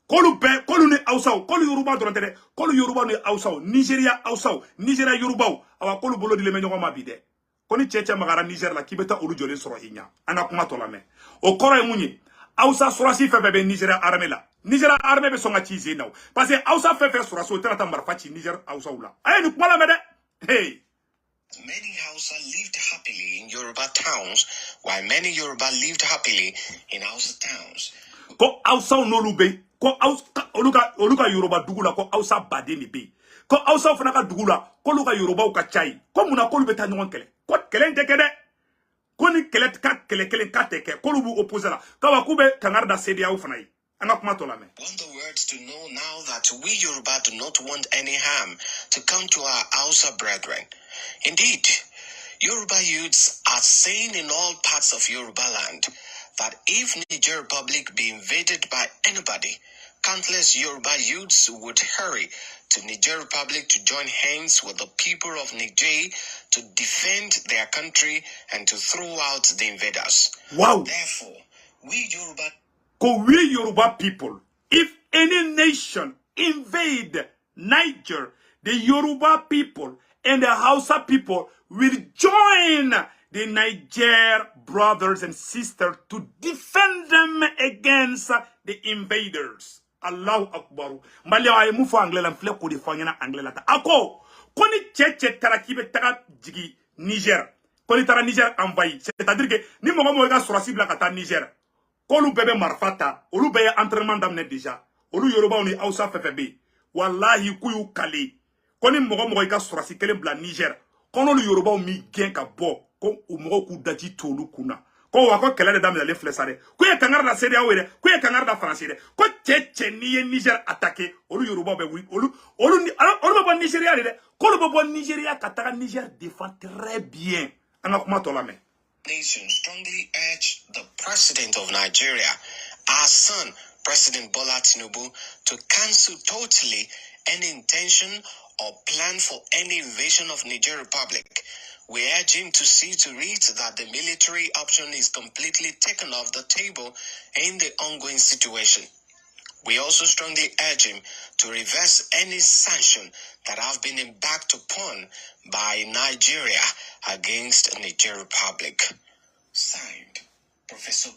kolu ni Hausa kolu Yoruba doronte kolu Yoruba ni Hausa Nigeria Hausa Nigeria Yoruba awa kolu bolo di le menyo ma bide koni cheche magara Niger la kibeta olu jole soro hinya anga kuma to la me o koro e munyi Hausa sorasi fe be Nigeria armée la Nigeria armée be songa chize now parce que Hausa fe sorasi o tata marfachi Niger Hausa ula ay ni kuma la me de hey. Many Hausa lived happily in Yoruba towns, while many Yoruba lived happily in Hausa towns. Ko Hausa no lube, ko Hausa oluka Yoruba dugula ko Hausa bade ni be. Ko Hausa fana ka dugula, ko oluka Yoruba uka chai. Ko muna ko lube ta nyon kele. Ko kele ndeke de. Ko ni kele ka kele ka teke. Ko lubu opposé la. Ka wa kube kangarda CEDEAO fana yi. Anga kuma to la me. Want the words to know now that we Yoruba do not want any harm to come to our Hausa brethren. Indeed, Yoruba youths are saying in all parts of Yoruba land that if Niger Republic be invaded by anybody, countless Yoruba youths would hurry to Niger Republic to join hands with the people of Niger to defend their country and to throw out the invaders. Wow. Therefore, we Yoruba people, if any nation invade Niger, the Yoruba people and the Hausa people will join the Niger brothers and sisters to defend them against the invaders. Allahu Akbar. Malia ay mu fo anglais la fle ko di fanyana anglais la ta. Ako koni cheche tarakibe taka jigi Niger. Koni tara Niger envahi. C'est-à-dire que ni mo ga sorasi bla kata Niger. Kolu bebe marfata, olu bebe entraînement d'amne déjà. Olu Yoruba oni Hausa fefebe. Wallahi kuyu kali. Koni mogo ika sorasi kelen bla Niger. Kono lu Yoruba mi gen ka bo. Ko mogo ku daji tolu kuna. Ko wako kele de dame le flesare. Ko ye kangar da CEDEAO were, ko ye kangar da France de. Ko cheche ni ye Niger attaqué. Olu Yoruba be wi. Olu be Nigeria de. Ko lu be Nigeria kataka Niger défend très bien. Anga kuma to la me. Nation strongly urge the president of Nigeria, our son, President Bola Tinubu, to cancel totally any intention or plan for any invasion of Niger Republic. We urge him to see to it that the military option is completely taken off the table in the ongoing situation. We also strongly urge him to reverse any sanction that have been embarked upon by Nigeria against Niger Republic. Signed, Professor.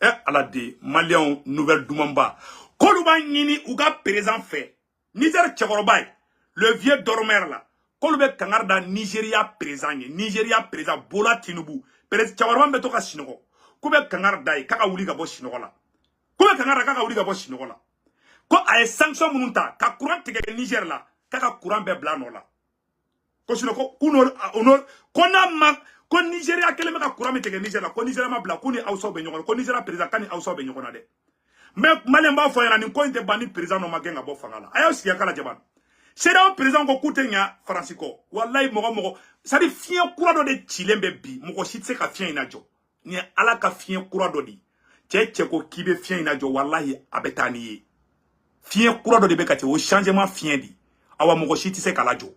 Alade, Malion, Nouvelle Doumamba. Koluba Nini, Uga présent fait. Niger Tchekorobaï, le vieux dormeur là. Kolube Kangarda, Nigeria présent, Bola Tinubu. Pérez Tchekoroban Betoka Sinogo. Koube Kangarda, Kaka Uliga Boshinola. Koube Kangarda, Kaka Uliga Boshinola. ko ay sanction mununta ka courant tege Niger la ka courant be bla no la ko sino ko kunor honor ko na ma ko Nigeria kele me ka courant me tege Niger la ko Nigeria ma bla ko ni awso be nyoko ko Nigeria president kan ni awso be nyoko na de mais malem ba fo yana ni ko inte bani president no magenga bo fangala ayo siya kala jaban sera president ko kutenya Francisco wallahi mogo ça dit fien courant do de chilembe bi mogo shitse ka fien ina jo ni ala ka fien courant do di che ko kibe fien ina jo wallahi abetani ye fien courant do de bekati au changement fien di awa mogo shitse ka la jo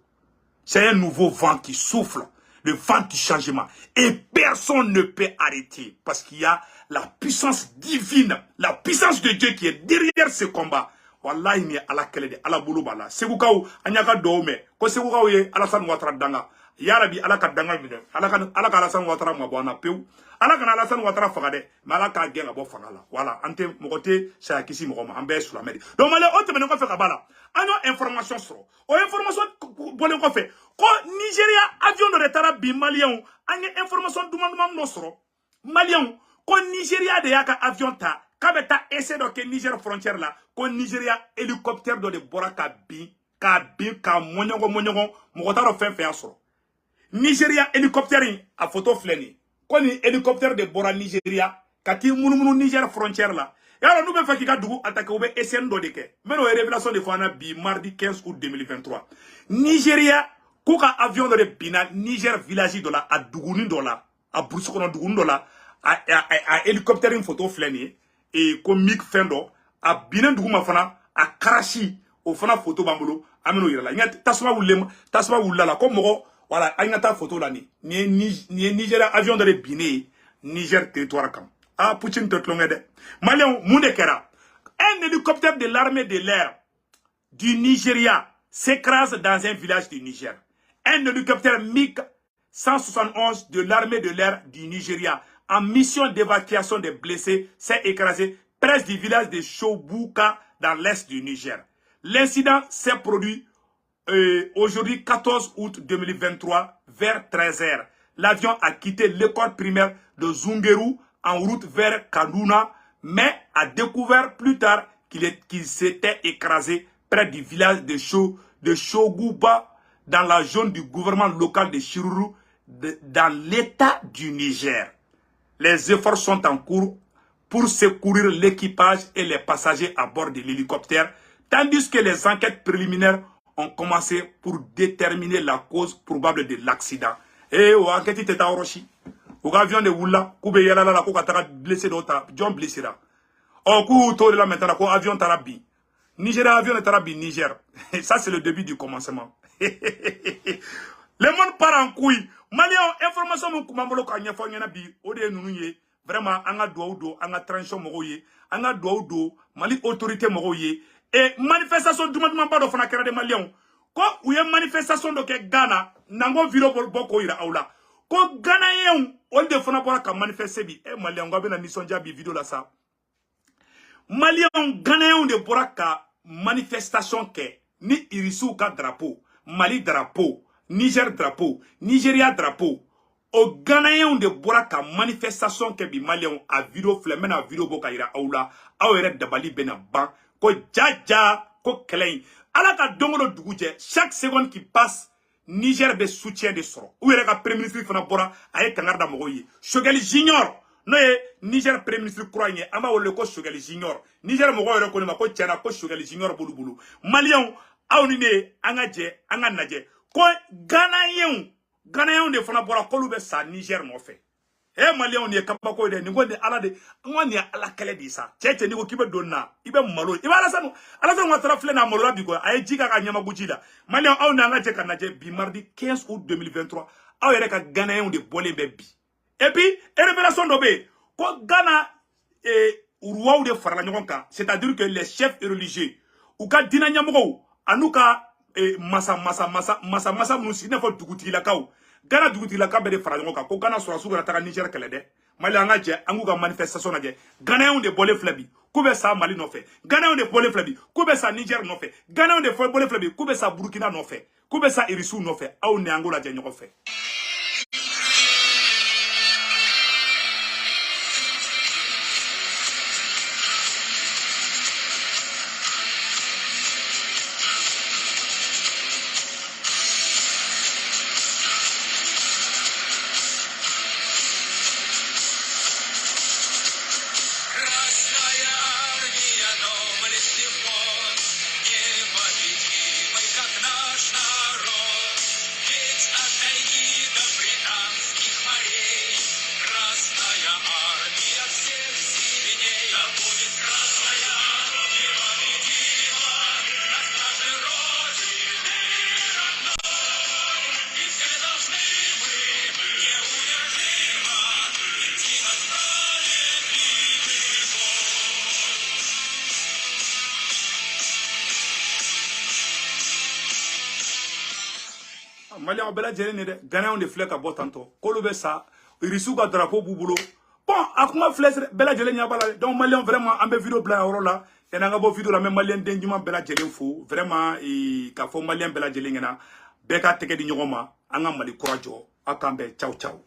c'est un nouveau vent qui souffle le vent du changement et personne ne peut arrêter parce qu'il y a la puissance divine la puissance de Dieu qui est derrière ce combat. Wallahi ni ala kele de ala bulu bala segukaw anyaka dome ko segukaw ye ala san watara danga ya rabbi ala ka danga mi de ala ka ala san watara mo bona pew ala kana ala san watara fagade mala ka genga bo fangala wala ante mogote sa kisi mo ma ambe sula medi donc male o tebe ko fe ka bala ano information so o information bolen ko fe ko Nigeria avion de retard bi malien anye information dumandum no soro malien ko Nigeria de yaka avion ta kabeta essayer de que Niger frontière là ko Nigeria hélicoptère de boraka ka monyongo mokotaro fe asoro Nigeria hélicoptère a photo fleni ko ni hélicoptère de bora Nigeria kati munumunu Niger frontière là yalo nou be fakika dugu attaquer ou be essayer ndo de ke meno révélation de fana bi mardi 15 août 2023 Nigeria kuka avion de bina Niger village de la a duguni do la a brusukono duguni do la a hélicoptère une photo fleni et comique fendo a binen duguma fana a karashi o fana photo bambolo ameno yirala nya tasuma wulala la comme mogo wala anyata photo la ni Nigeria avion de Biné Niger territoire kam a Poutine totlongede malien munde kera un hélicoptère de l'armée de l'air du Nigeria s'écrase dans un village du Niger. Un hélicoptère MiG 171 de l'armée de l'air du Nigeria en mission d'évacuation des blessés s'est écrasé près du village de Chobuka dans l'est du Niger. L'incident s'est produit aujourd'hui 14 août 2023 vers 13h. L'avion a quitté l'école primaire de Zungeru en route vers Kaduna, mais a découvert plus tard qu'il s'était écrasé près du village de Choguba dans la zone du gouvernement local de Chiruru dans l'état du Niger. Les efforts sont en cours pour secourir l'équipage et les passagers à bord de l'hélicoptère, tandis que les enquêtes préliminaires ont commencé pour déterminer la cause probable de l'accident. Et au enquête était à Orochi. Au avion de Wula, Koube Yala la Kokatara blessé d'autres, John blessera. Au coup, tout là maintenant, ko avion Tarabi. Nigeria avion de Tarabi, Niger. Ça, c'est le début du commencement. Le monde part en couille. Malien, information mon kumambolo kanya fanyana bi ode nunuye vraiment anga douado anga transition mogoye anga douado Mali autorité mogoye et manifestation du monde pas do fana kera de malien ko uye manifestation do ke Ghana nango vilo boko ira aula ko Ghana yen on de fana bora ka manifester bi e malien ngo bena nisonja bi vidéo la ça malien Ghana yen de bora ka manifestation ke ni irisu ka drapeau Mali drapeau Niger drapeau, Nigeria drapeau. Au Ghanéen de bora ka manifestation ke bi malien a vidéo flemme na vidéo boka ira aula awere dabali bena ban ko jaja ko klein ala ka dongolo duguje chaque seconde qui passe Niger be soutien de soro ou ere ka premier ministre fana bora ay kangarda mogoyi Choguel Junior no e Niger premier ministre croyé ama wole ko Choguel Junior Niger mogo ere ko ma ko tiana ko Choguel Junior bulu malien awni ne anga je anga naje ko Ghanéen de fana bora ko lube sa Niger no fe e malien ni kapa ko de ni gonde ala de ngoni ala kele di sa cheche ni ko kibe donna ibe malo ibe ala sanu watara fle na malo bi ko ay jika ka nyama bujida malien aw na ngaje kanaje bi mardi 15 août 2023 aw yere ka Ghanéen de bolé be bi et puis révélation do be ko Ghana uruwa de farala nyon kan c'est-à-dire que les chefs religieux ou ka dina nyamogo anuka masa musi ne fo duguti la kaw Ghana duguti la kabe de farango ka ko Ghana sura suga ta Niger kele de Mali anga je angu ga manifestation na je Ghana de bolé flabi kube sa Mali no fe Ghana de bolé flabi kube sa Niger no fe Ghana de bolé flabi kube sa Burkina no fe kube sa Irisu no fe aw ne angola je nyoko fe Malien bela jeli de Ghanéen de flèche à bout tanto. Kolobe ça, Irisu ka drapeau bouboulot. Bon, à comment flèche bela jeli nyabala. Donc Malien vraiment ambe vidéo blanc rola. Et n'a pas vidéo la même Malien d'engagement bela jeli fou. Vraiment et qu'a fait Malien bela jeli ngena. Beka teke di nyoma. Anga mali courage. Akambe ciao ciao.